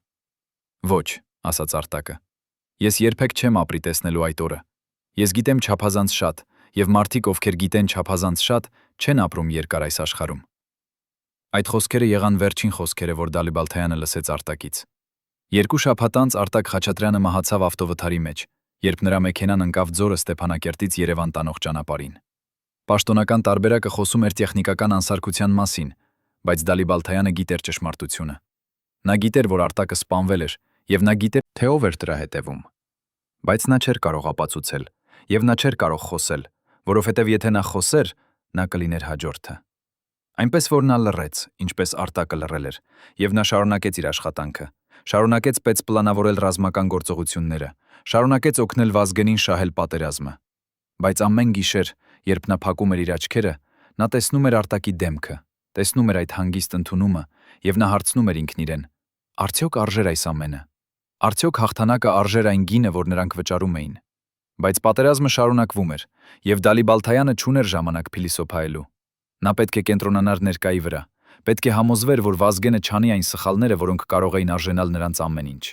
Speaker 1: «Ոչ», ասաց Արտակը։ «Ես երբեք չեմ ապրի տեսնելու այդ օրը։ Ես գիտեմ չափազանց շատ, եւ մարդիկ, ովքեր գիտեն չափազանց շատ, չեն ապրում երկար այս աշխարհում»։ Այդ խոսքերը եղան վերջին խոսքերը, որ Դալիբալթայանը լսեց Արտակից։ 2 շաբաթ անց Արտակ Խաչատրյանը մահացավ ավտովթարի մեջ, երբ նրա մեքենան ընկավ ձորը Ստեփանակերտից Երևան տանող ճանապարհին։ Պաշտոնական տարբերակը խոսում էր տեխնիկական անսարքության մասին, բայց Դալիբալթայանը գիտեր ճշմարտությունը։ Նա գիտեր, որ Արտակը սպանվել էր, եւ նա գիտեր, թե ով էր դրա հետևում։ Բայց նա չէր կարող ապացուցել, եւ նա չէր կարող խոսել, որովհետեւ եթե նա խոսեր, նա կլիներ հաջորդը։ Այնպես որ նա լռեց, ինչպես Արտակը լռել էր, եւ նա շարունակեց իր աշխատանքը, շարունակեց պլանավորել ռազմական գործողությունները, շարունակեց օգնել Վազգենին շահել պատերազմը։ Բայց ամեն գիշեր, երբ նա փակում էր իր աչքերը, նա տեսնում էր Արտակի դեմքը, տեսնում էր այդ հանգիստ ընդունումը, եւ նա հարցնում էր ինքն իրեն. արդյոք արժեր այս ամենը։ Արդյոք հաղթանակը արժեր այն գինը, որ նրանք վճարում էին։ Բայց պատերազմը շարունակվում էր, եւ Դալիբալթայանը չուներ ժամանակ փիլիսոփայելու։ Նա պետք է կենտրոնանար ներկայի վրա, պետք է համոզվեր, որ Վազգենը չանի այն սխալները, որոնք կարող էին արժենալ նրանց ամեն ինչ։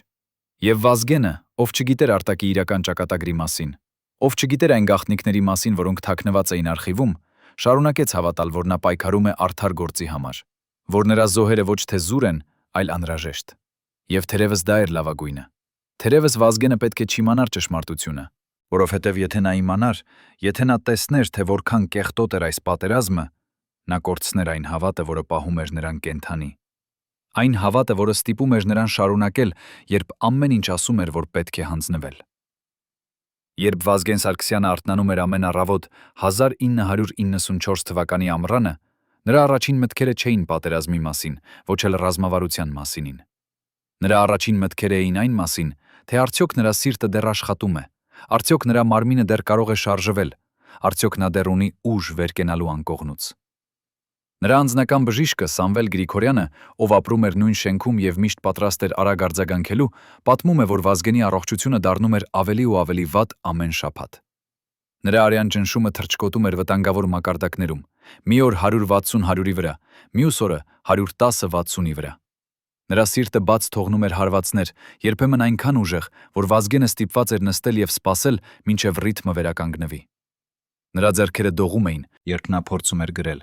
Speaker 1: Եվ Վազգենը, ով չգիտեր արտակի իրական ճակատագրի մասին, ով չգիտեր այն գաղտնիքների մասին, որոնք թաքնված էին արխիվում, շարունակեց հավատալ, որ նա պայքարում է արդար գործի համար, որ նրա զոհերը ոչ թե զուր են, այլ անհրաժեշտ։ Եվ թերևս դա էր լավագույնը։ Թերևս Վազգենը պետք է չիմանար ճշմարտությունը, որովհետև եթե նա իմանար, եթե նա տեսներ, թե որքան կեղտոտ էր այս պատերազմը, նա կորցներ այն հավատը, որը պահում էր նրան կենդանի։ Այն հավատը, որը ստիպում էր նրան շարունակել, երբ ամեն ինչ ասում էր, որ պետք է հանձնվել։ Երբ Վազգեն Սարգսյանը արթնանում էր ամեն առավոտ 1994 թվականի ամռանը, նրա առաջին մտքերը չէին պատերազմի մասին, ոչ էլ ռազմավարության մասինին։ Նրա առաջին մտքերը էին այն մասին, թե արդյոք նրա սիրտը դեռ աշխատում է, արդյոք նրա մարմինը դեռ կարող է շարժվել, արդյոք նա դեռ ունի ուժ վեր կենալու անկողնուց։ Նրա անձնական բժիշկը Սամվել Գրիգորյանը, ով ապրում էր նույն շենքում եւ միշտ պատրաստ էր արագ արձագանքելու, պատմում է, որ Վազգենի առողջությունը դառնում էր ավելի ու ավելի վատ ամեն շաբաթ։ Նրա արյան ճնշումը թռչկոտում էր վտանգավոր մակարդակներում, մի օր 160-100-ի վրա, մյուս օրը 110-60-ի վրա։ Նրա սիրտը բաց թողնում էր հարվածներ, երբեմն այնքան ուժեղ, որ Վազգենը ստիպված էր նստել եւ սպասել, մինչեւ ռիթմը վերականգնվի։ Նրա ձեռքերը դողում էին, երբ նա փորձում էր գրել,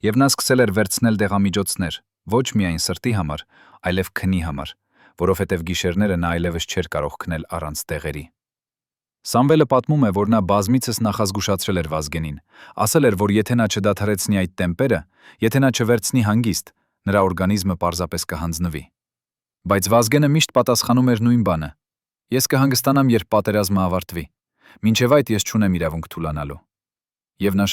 Speaker 1: եւ նա սկսել էր վերցնել դեղամիջոցներ, ոչ միայն սրտի համար, այլև քնի համար, որովհետեւ գիշերները նա այլևս չէր կարող քնել առանց դեղերի։ Սամվելը պատմում է, որ նա բազմիցս նախազգուշացրել էր Վազգենին, ասել էր, որ եթե նա չդադարեցնի այդ տեմպերը, եթե նա չվերցնի հանգիստ, նրա օրգանիզմը պարզապես կհանձնվի։ Բայց Վազգենը միշտ պատասխանում էր նույն բանը. ես կհանգստանամ, երբ պատերազմը ավարտվի, մինչև այդ ես չունեմ իրավունք թուլանալու։ Եվ նա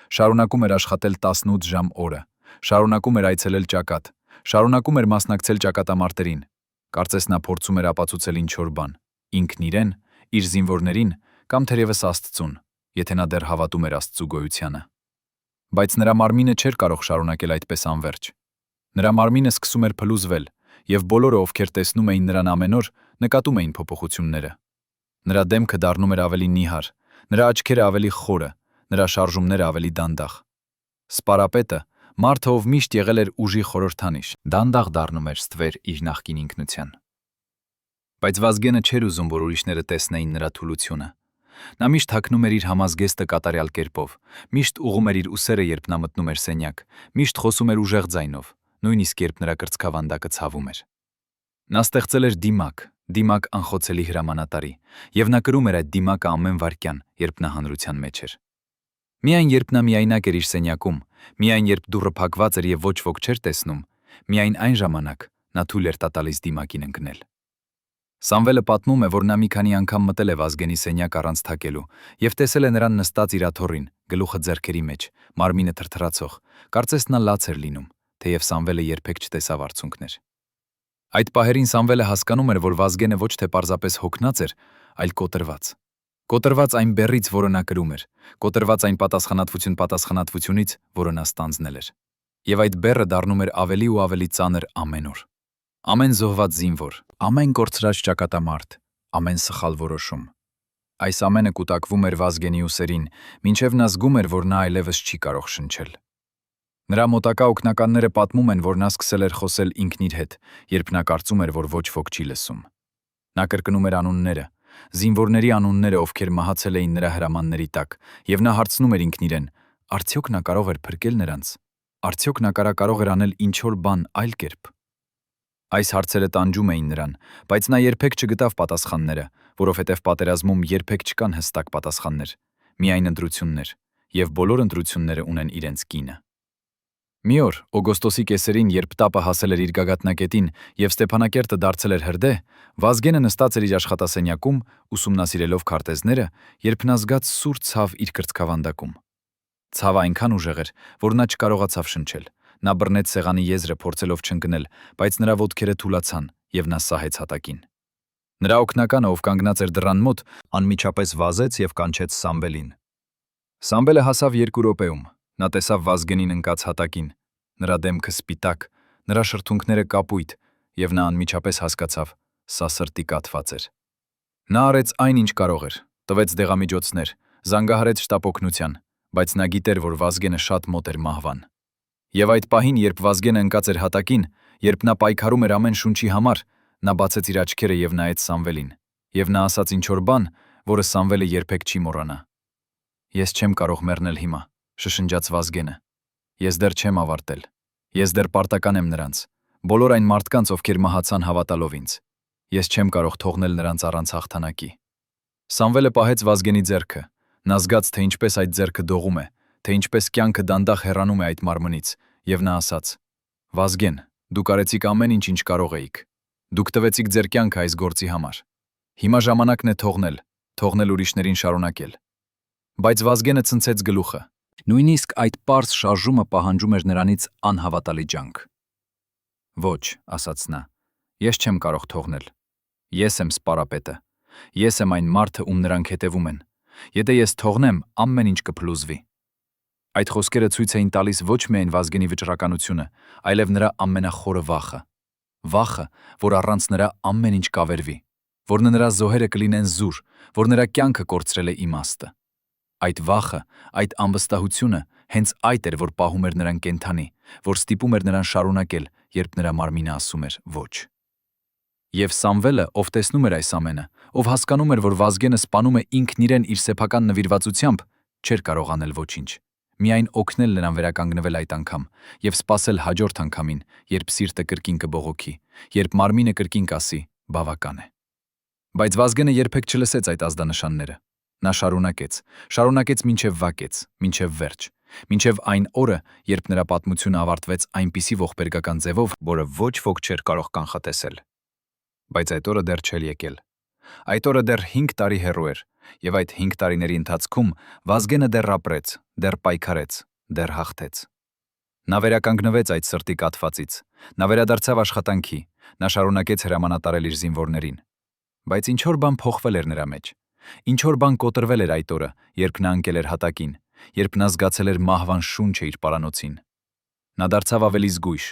Speaker 1: շարունակում էր աշխատել 18 ժամ օրը, շարունակում էր այցելել ճակատ, շարունակում էր մասնակցել ճակատամարտերին, կարծես նա փորձում էր ապացուցել ինչ-որ բան, ինքն իրեն, իր զինվորներին կամ թերևս Աստծուն, եթե նա դեռ հավատում էր Աստծու գոյությանը։ Բայց նրա մարմինը չէր կարող շարունակել այդպես անվերջ։ Նրա մարմինը սկսում էր փլուզվել, եւ բոլորը, ովքեր տեսնում էին նրան ամեն օր, նկատում էին փոփոխությունները։ Նրա դեմքը դառնում էր ավելի նիհար, նրա աչքերը ավելի խորը, նրա շարժումները ավելի դանդաղ։ Սպարապետը, մարդը, ով միշտ եղել էր ուժի խորհրդանիշ, դանդաղ դառնում էր ստվեր իր նախկին ինքնության։ Բայց Վազգենը չէր ուզում, որ ուրիշները տեսնեին նրա թուլությունը։ Նա միշտ հագնում էր իր համազգեստը կատարյալ կերպով, միշտ ուղում էր իր ուսերը, երբ նա մտնում էր սենյակ, միշտ խոսում էր ուժեղ ձայնով, նույնիսկ երբ նրա կրծքավանդակը ցավում էր։ Նա ստեղծել էր դիմակ անխոցելի հրամանատարի, եւ նա կրում էր այդ դիմակը ամեն վայրկյան, երբ նա հանրության մեջ էր։ Միայն երբ նա միայնակ էր իր սենյակում, միայն երբ դուռը փակված էր եւ ոչ ոք չէր տեսնում, միայն այն ժամանակ նա թույլ էր տալիս դիմակին ընկնել։ Սամվելը պատմում է, որ նա մի քանի անգամ մտել է Վազգենի սենյակ առանց թակելու եւ տեսել է նրան նստած իր աթոռին, գլուխը ձեռքերի մեջ, մարմինը թրթրացող, կարծես նա լաց էր լինում, թեև Սամվելը երբեք չտեսավ արցունքներ։ Այդ պահերին Սամվելը հասկանում էր, որ Վազգենը ոչ թե պարզապես հոգնած էր, այլ կոտրված։ Կոտրված այն բեռից, որը նա կրում էր, կոտրված այն պատասխանատվությունից, որը նա ստանձնել էր։ Եվ այդ բեռը դառնում էր ավելի ու ավելի ծանր ամեն օր։ Ամեն զոհված զինվոր, ամեն կորցրած ճակատամարտ, ամեն սխալ որոշում։ Այս ամենը կուտակվում էր Վազգենի ուսերին, մինչև նա զգում էր, որ նա այլևս չի կարող շնչել։ Նրա մոտակա օգնականները պատմում են, որ նա սկսել էր խոսել ինքն իր հետ, երբ նա կարծում էր, որ ոչ ոք չի լսում։ Նա կրկնում էր անունները, զինվորների անունները, ովքեր մահացել էին նրա հրամանների տակ, եւ նա հարցնում էր ինքն իրեն. արդյոք նա կարող էր փրկել նրանց։ Արդյոք նա կարող էր անել ինչ-որ բան այլ կերպ։ Այս հարցերը տանջում էին նրան, բայց նա երբեք չգտավ պատասխանները, որովհետև պատերազմում երբեք չկան հստակ պատասխաններ, միայն ընտրություններ, եւ բոլոր ընտրությունները ունեն իրենց կինը։ Մի օր, օգոստոսի կեսերին, երբ տապը հասել էր իր գագաթնակետին եւ Ստեփանակերտը դարձել էր հրդեհ, Վազգենը նստած էր իր աշխատասենյակում, ուսումնասիրելով քարտեզները, երբ նա զգաց սուր ցավ իր կրծքավանդակում։ Ցավը այնքան ուժեղ էր, որ նա չկարողացավ շնչել։ Նա բռնեց սեղանի եզրը, փորձելով չընկնել, բայց նրա ոտքերը թուլացան, եւ նա սահեց հատակին։ Նրա օգնականը, ով կանգնած էր դռան մոտ, անմիջապես վազեց եւ կանչեց Սամվելին։ Սամվելը հասավ 2 րոպեում։ Նա տեսավ Վազգենին ընկած հատակին, նրա դեմքը սպիտակ, նրա շրթունքները կապույտ, եւ նա անմիջապես հասկացավ, սա սրտի կաթված էր։ Նա արեց այն, ինչ կարող էր, Տվեց դեղամիջոցներ, զանգահարեց շտապ օգնության, բայց նա գիտեր, որ Վազգենը շատ մոտ էր մահվան։ Եվ այդ պահին, երբ Վազգենը ընկած էր հատակին, երբ նա պայքարում էր ամեն շունչի համար, նա բացեց իր աչքերը եւ նայեց Սամվելին, եւ նա ասաց ինչ-որ բան, որը Սամվելը երբեք չի մոռանա։ Ես չեմ կարող մեռնել հիմա, շշնջաց Վազգենը։ Ես դեռ չեմ ավարտել։ Ես դեռ պարտական եմ նրանց, բոլոր այն մարդկանց, ովքեր մահացան հավատալով ինձ։ Ես չեմ կարող թողնել նրանց առանց հաղթանակի։ Սամվելը պահեց Վազգենի ձեռքը։ Նա զգաց, թե ինչպես այդ ձեռքը դողում է, թե ինչպես կյանքը դանդաղ հեռանում է այդ մարմնից, եւ նա ասաց. Վազգեն, դուք արեցիք ամեն ինչ, ինչ կարող էիք։ Դուք տվեցիք ձեր կյանքը այս գործի համար։ Հիմա ժամանակն է թողնել ուրիշներին շարունակել։ Բայց Վազգենը ցնցեց գլուխը։ Նույնիսկ այդ պարզ շարժումը պահանջում էր նրանից անհավատալի ջանք։ Ոչ, ասաց նա, ես չեմ կարող թողնել։ Ես եմ սպարապետը։ Ես եմ այն մարդը, ում նրանք հետևում են։ Եթե ես թողնեմ, ամեն ինչ կփլուզվի։ Այդ խոսքերը ցույց էին տալիս ոչ միայն Վազգենի վճռականությունը, այլև նրա ամենախորը վախը։ Վախը, որ առանց նրա ամեն ինչ կավերվի, որ նրա զոհերը կլինեն զուր, որ նրա կյանքը կորցրել է իմաստը։ Այդ վախը, այդ անվստահությունը հենց այդ էր, որ պահում էր նրան կենդանի, որ ստիպում էր նրան շարունակել, երբ նրա մարմինը ասում էր ոչ։ Եվ Սամվելը, ով տեսնում էր այս ամենը, ով հասկանում էր, որ Վազգենը սպանում է ինքն իրեն իր սեփական նվիրվածությամբ, չէր կարող անել ոչինչ։ Միայն օգնել նրան վերականգնվել այդ անգամ եւ սпасել հաջորդ անգամին, երբ սիրտը կրկին կբողոքի, երբ մարմինը կրկին կասի բավական է։ Բայց Վազգենը երբեք չլսեց այդ ազդանշանները։ Նա շարունակեց մինչև վակեց, մինչև վերջ, մինչև այն օրը, երբ նրա պատմությունը ավարտվեց այնպիսի ողբերգական ձևով, որը ոչ ոք չէր կարող կանխատեսել։ Բայց այդ օրը դեռ չէր եկել։ Այդ օրը դեռ 5 տարի հեռու էր, եւ այդ 5 տարիների ընթացքում Վազգենը դեռ ապրեց, դեռ պայքարեց, դեռ հաղթեց։ Նա վերականգնվեց այդ սրտի կաթվածից, նա վերադարձավ աշխատանքի, նա շարունակեց հրամանատարել իր զինվորներին։ Բայց ինչ-որ բան փոխվել էր նրա մեջ։ Ինչ-որ բան կոտրվել էր այդ օրը, երբ նա ընկել էր հատակին, երբ նա զգացել էր մահվան շունչը իր պարանոցին։ Նա դարձավ ավելի զգույշ,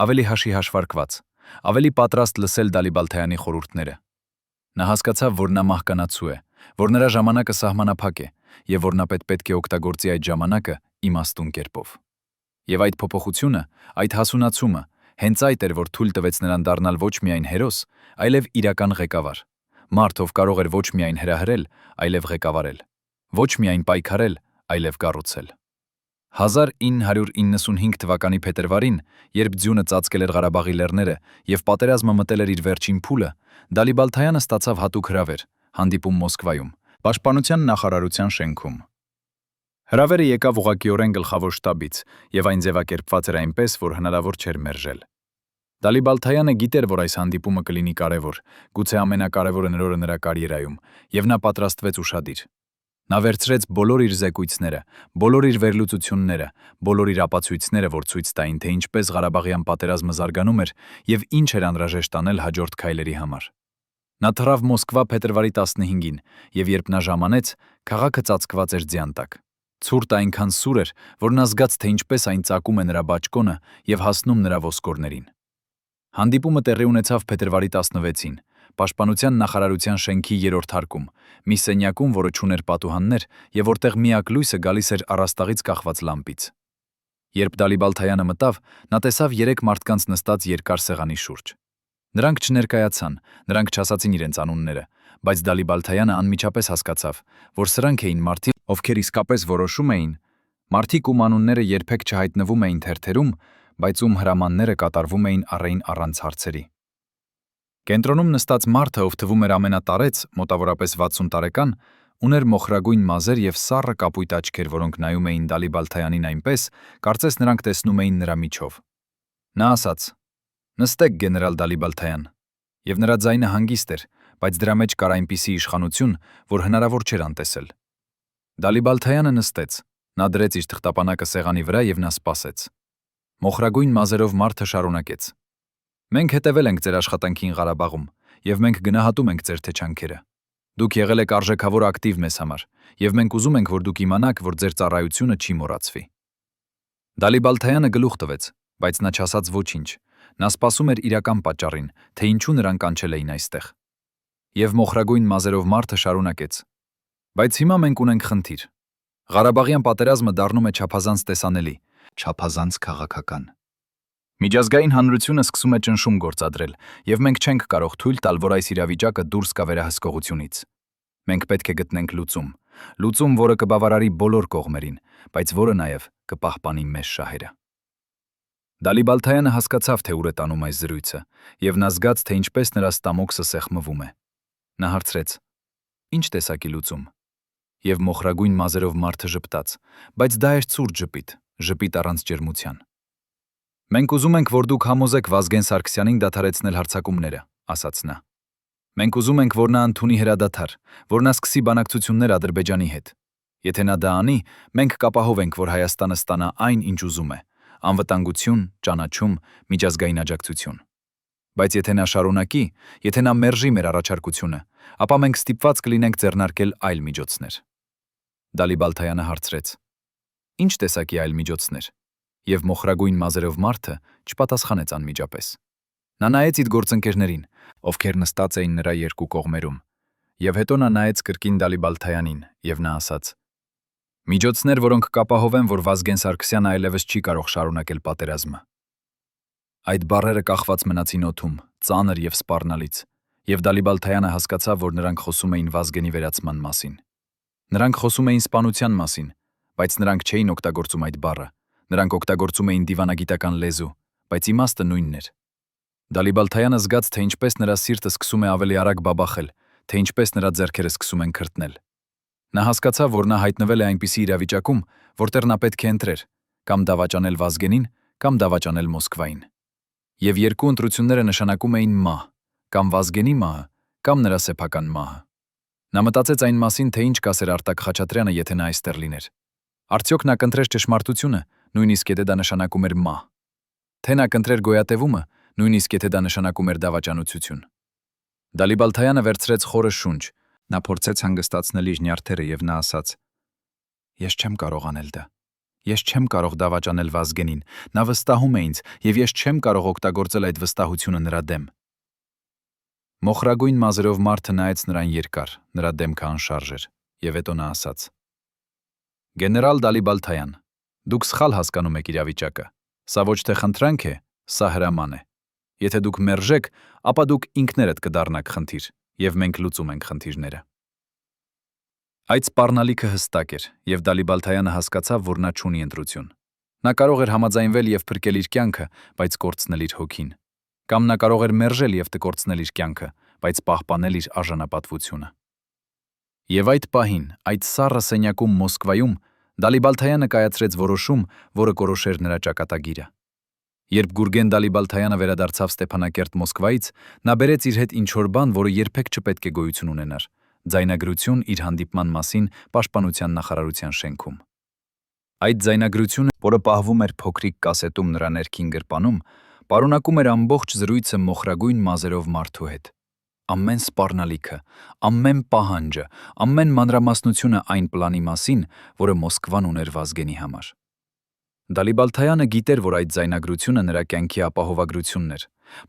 Speaker 1: ավելի հաշի հաշվարկված, ավելի պատրաստ լսել Դալիբալթայանի խորհուրդները։ Նա հասկացավ, որ նա մահկանացու է, որ նրա ժամանակը սահմանափակ է, եւ որ նա պետք է օգտագործի այդ ժամանակը իմաստուն կերպով։ Եվ այդ փոփոխությունը, այդ հասունացումը, հենց այդ էր, որ թույլ տվեց նրան դառնալ ոչ միայն հերոս, այլև իրական ղեկավար։ Մարդ, ով կարող էր ոչ միայն հրահրել, այլև ղեկավարել, ոչ միայն պայքարել, այլև կառուցել։ 1995 թվականի փետրվարին, երբ ձյունը ծածկել էր Ղարաբաղի լեռները եւ պատերազմը մտել էր իր վերջին փուլը, Դալիբալթայանը ստացավ հատուկ հրավեր, հանդիպում Մոսկվայում, Պաշտպանության նախարարության շենքում։ Հրավերը եկավ ուղղակիորեն գլխավոր շտաբից, եւ այն ձևակերպված էր այնպես, որ հնարավոր չէր մերժել։ Դալիբալթայանը գիտեր, որ այս հանդիպումը կլինի կարևոր, գուցե ամենակարևորը նրա կարիերայում, եւ նա պատրաստվեց ուշադիր։ Նա վերցրեց բոլոր իր զեկույցները, բոլոր իր վերլուծությունները, բոլոր իր ապացույցները, որ ցույց տային, թե ինչպես Ղարաբաղյան պատերազմը զարգանում էր եւ ինչ էր անհրաժեշտ անել հաջորդ քայլերի համար։ Նա թռավ Մոսկվա փետրվարի 15-ին, եւ երբ նա ժամանեց, քաղաքը ծածկված էր ձյան տակ։ Ցուրտը այնքան սուր էր, որ նա զգաց, թե ինչպես այն ծակում է նրա բաճկոնը եւ հասնում նրա ոսկորներին։ Հանդիպումը տեղի ունեցավ փետրվարի 16-ին, Պաշտպանության նախարարության շենքի 3-րդ հարկում, մի սենյակում, որը չուներ պատուհաններ եւ որտեղ միակ լույսը գալիս էր առաստաղից կախված լամպից։ Երբ Դալիբալթայանը մտավ, նա տեսավ 3 մարդկանց նստած երկար սեղանի շուրջ։ Նրանք չներկայացան, նրանք չասացին իրենց անունները, բայց Դալիբալթայանը անմիջապես հասկացավ, որ սրանք էին մարդիկ, ովքեր իսկապես որոշում էին, մարդիկ, ում անունները երբեք չհայտնվում էին թերթերում, բայց ում հրամանները կատարվում էին առայն առանց հարցերի։ Կենտրոնում նստած մարդը, ով թվում էր ամենատարեց, մոտավորապես 60 տարեկան, ուներ մոխրագույն մազեր եւ սառը կապույտ աչքեր, որոնք նայում էին Դալիբալթայանին այնպես, կարծես նրանք տեսնում էին նրա միջով։ Նա ասաց. «Նստեք, գեներալ Դալիբալթայան», եւ նրա ձայնը հանգիստ էր, բայց դրա մեջ կար այնպիսի իշխանություն, որ հնարավոր չէր անտեսել։ Դալիբալթայանը նստեց, նա դրեց իր թղթապանակը սեղանի վրա եւ նա սպասեց։ Մոխրագույն մազերով մարդը շարունակեց. «Մենք հետևել ենք ձեր աշխատանքին Ղարաբաղում, եւ մենք գնահատում ենք ձեր թեչանքերը։ Դուք եղել եք արժեքավոր ակտիվ մեզ համար, եւ մենք ուզում ենք, որ դուք իմանաք, որ ձեր ծառայությունը չի մոռացվի»։ Դալիբալթայանը գլուխ տվեց, բայց նա չասաց ոչինչ։ Նա սպասում էր իրական պատճառին, թե ինչու նրան կանչել էին այստեղ։ Եվ մոխրագույն մազերով մարդը շարունակեց. Բայց հիմա մենք ունենք խնդիր։ Ղարաբաղյան պատերազմը դառնում է չափազանց տեսանելի, չափազանց քաղաքական։ Միջազգային հանրությունը սկսում է ճնշում գործադրել, եւ մենք չենք կարող թույլ տալ, որ այս իրավիճակը դուրս գա վերահսկողությունից։ Մենք պետք է գտնենք լուծում, որը կբավարարի բոլոր կողմերին, բայց որը նաեւ կպահպանի մեզ շահերը։ Դալիբալթայանը հասկացավ, թե ուր է տանում այս զրույցը, եւ նա զգաց, թե ինչպես նրա ստամոքսը սեղմվում է։ Նա հարցրեց. «Ինչ տեսակի լուծում»։ Եվ մոխրագույն մազերով մարդը ժպտաց, բայց դա էր ցուրտ ժպիտ առանց ջերմության։ «Մենք ուզում ենք, որ դուք համոզեք Վազգեն Սարգսյանին դադարեցնել հարձակումները», ասաց նա։ «Մենք ուզում ենք, որ նա ընդունի հրադադար, որ նա սկսի բանակցություններ Ադրբեջանի հետ։ Եթե նա դա անի, մենք կապահով ենք, որ Հայաստանը ստանա այն, ինչ ուզում է՝ անվտանգություն, ճանաչում, միջազգային աջակցություն։ Բայց եթե նա շարունակի, եթե նա մերժի մեր առաջարկությունը, ապա մենք ստիպված կլինենք ձեռնարկել այլ միջոցներ»։ Դալիբալթայանը հարցրեց. «Ինչ տեսակի այլ միջոցներ»։ Եվ մոխրագույն մազերով մարդը չպատասխանեց անմիջապես։ Նա նայեց իր գործընկերներին, ովքեր նստած էին նրա երկու կողմերում, եւ հետո նա նայեց կրկին Դալիբալթայանին, եւ նա ասաց. «Միջոցներ, որոնք կապահովեն, որ Վազգեն Սարգսյանը այլևս չի կարող շարունակել պատերազմը»։ Այդ բառերը կախված մնացին օդում, ծանր եւ սպառնալից, եւ Դալիբալթայանը հասկացավ, որ նրանք խոսում էին Վազգենի վերացման մասին։ Նրանք խոսում էին սպանության մասին, բայց նրանք չէին օգտագործում այդ բառը։ Նրանք օգտագործում էին դիվանագիտական լեզու, բայց իմաստը նույնն էր։ Դալիբալթայանը զգաց, թե ինչպես նրա սիրտը սկսում է ավելի արագ բաբախել, թե ինչպես նրա ձեռքերը սկսում են քրտնել։ Նա հասկացավ, որ նա հայտնվել է այնպիսի իրավիճակում, որտեղ նա պետք է ընտրեր՝ կամ դավաճանել Վազգենին, կամ դավաճանել Մոսկվային։ Եվ երկու ընտրությունները նշանակում էին մահ, կամ Վազգենի մահը, կամ նրա սեփական մահը։ Նա մտածեց այն մասին, թե ինչ կասեր Արտակ Խաչատրյանը, եթե նա այստեղ լիներ։ Արդյոք նա կընտրեր ճշմարտությունը, նույնիսկ եթե դա նշանակում էր մահ։ Թե նա կընտրեր գոյատևումը, նույնիսկ եթե դա նշանակում էր դավաճանություն։ Դալիբալթայանը վերցրեց խորը շունչ, նա փորձեց հանգստացնել իր նյարդերը եւ նա ասաց. «Ես չեմ կարող անել դա։ Ես չեմ կարող դավաճանել Վազգենին, նա վստահում է ինձ, եւ ես չեմ կարող օգտագործել այդ վստահությունը նրա դեմ»։ Մոխրագույն մազերով մարդը նայեց նրան երկար, նրա դեմքը անշարժ էր, եւ հետո նա ասաց. «Գեներալ Դալիբալթայան, դուք սխալ հասկանում եք իրավիճակը։ Սա ոչ թե խնդրանք է, սա հրաման է։ Եթե դուք մերժեք, ապա դուք ինքներդ կդառնաք խնդիր, եւ մենք լուծում ենք խնդիրները»։ Այդ սպառնալիքը հստակ էր, եւ Դալիբալթայանը հասկացավ, որ նա չունի ընտրություն։ Նա կարող էր համաձայնվել եւ փրկել իր կյանքը, բայց կորցնել իր հոգին։ Կամ նա կարող էր մերժել եւ տկորցնել իր կյանքը, բայց պահպանել իր արժանապատվությունը։ Եվ այդ պահին, այդ սառը սենյակում Մոսկվայում, Դալիբալթայանը կայացրեց որոշում, որը կորոշեր նրա ճակատագիրը։ Երբ Գուրգեն Դալիբալթայանը վերադարձավ Ստեփանակերտ Մոսկվայից, նա բերեց իր հետ ինչ-որ բան, որը երբեք չպետք է գոյություն ունենար՝ ձայնագրություն իր հանդիպման մասին Պաշտպանության նախարարության շենքում։ Այդ ձայնագրությունը, որը պահվում էր փոքրիկ կասետում նրա ներքին գրպանում, պարունակում էր ամբողջ զրույցը մոխրագույն մազերով մարդու հետ։ Ամեն սպառնալիքը, ամեն պահանջը, ամեն մանրամասնությունը այն պլանի մասին, որը Մոսկվան ուներ Վազգենի համար։ Դալիբալթայանը գիտեր, որ այդ ձայնագրությունը նրա կյանքի ապահովագրությունն էր,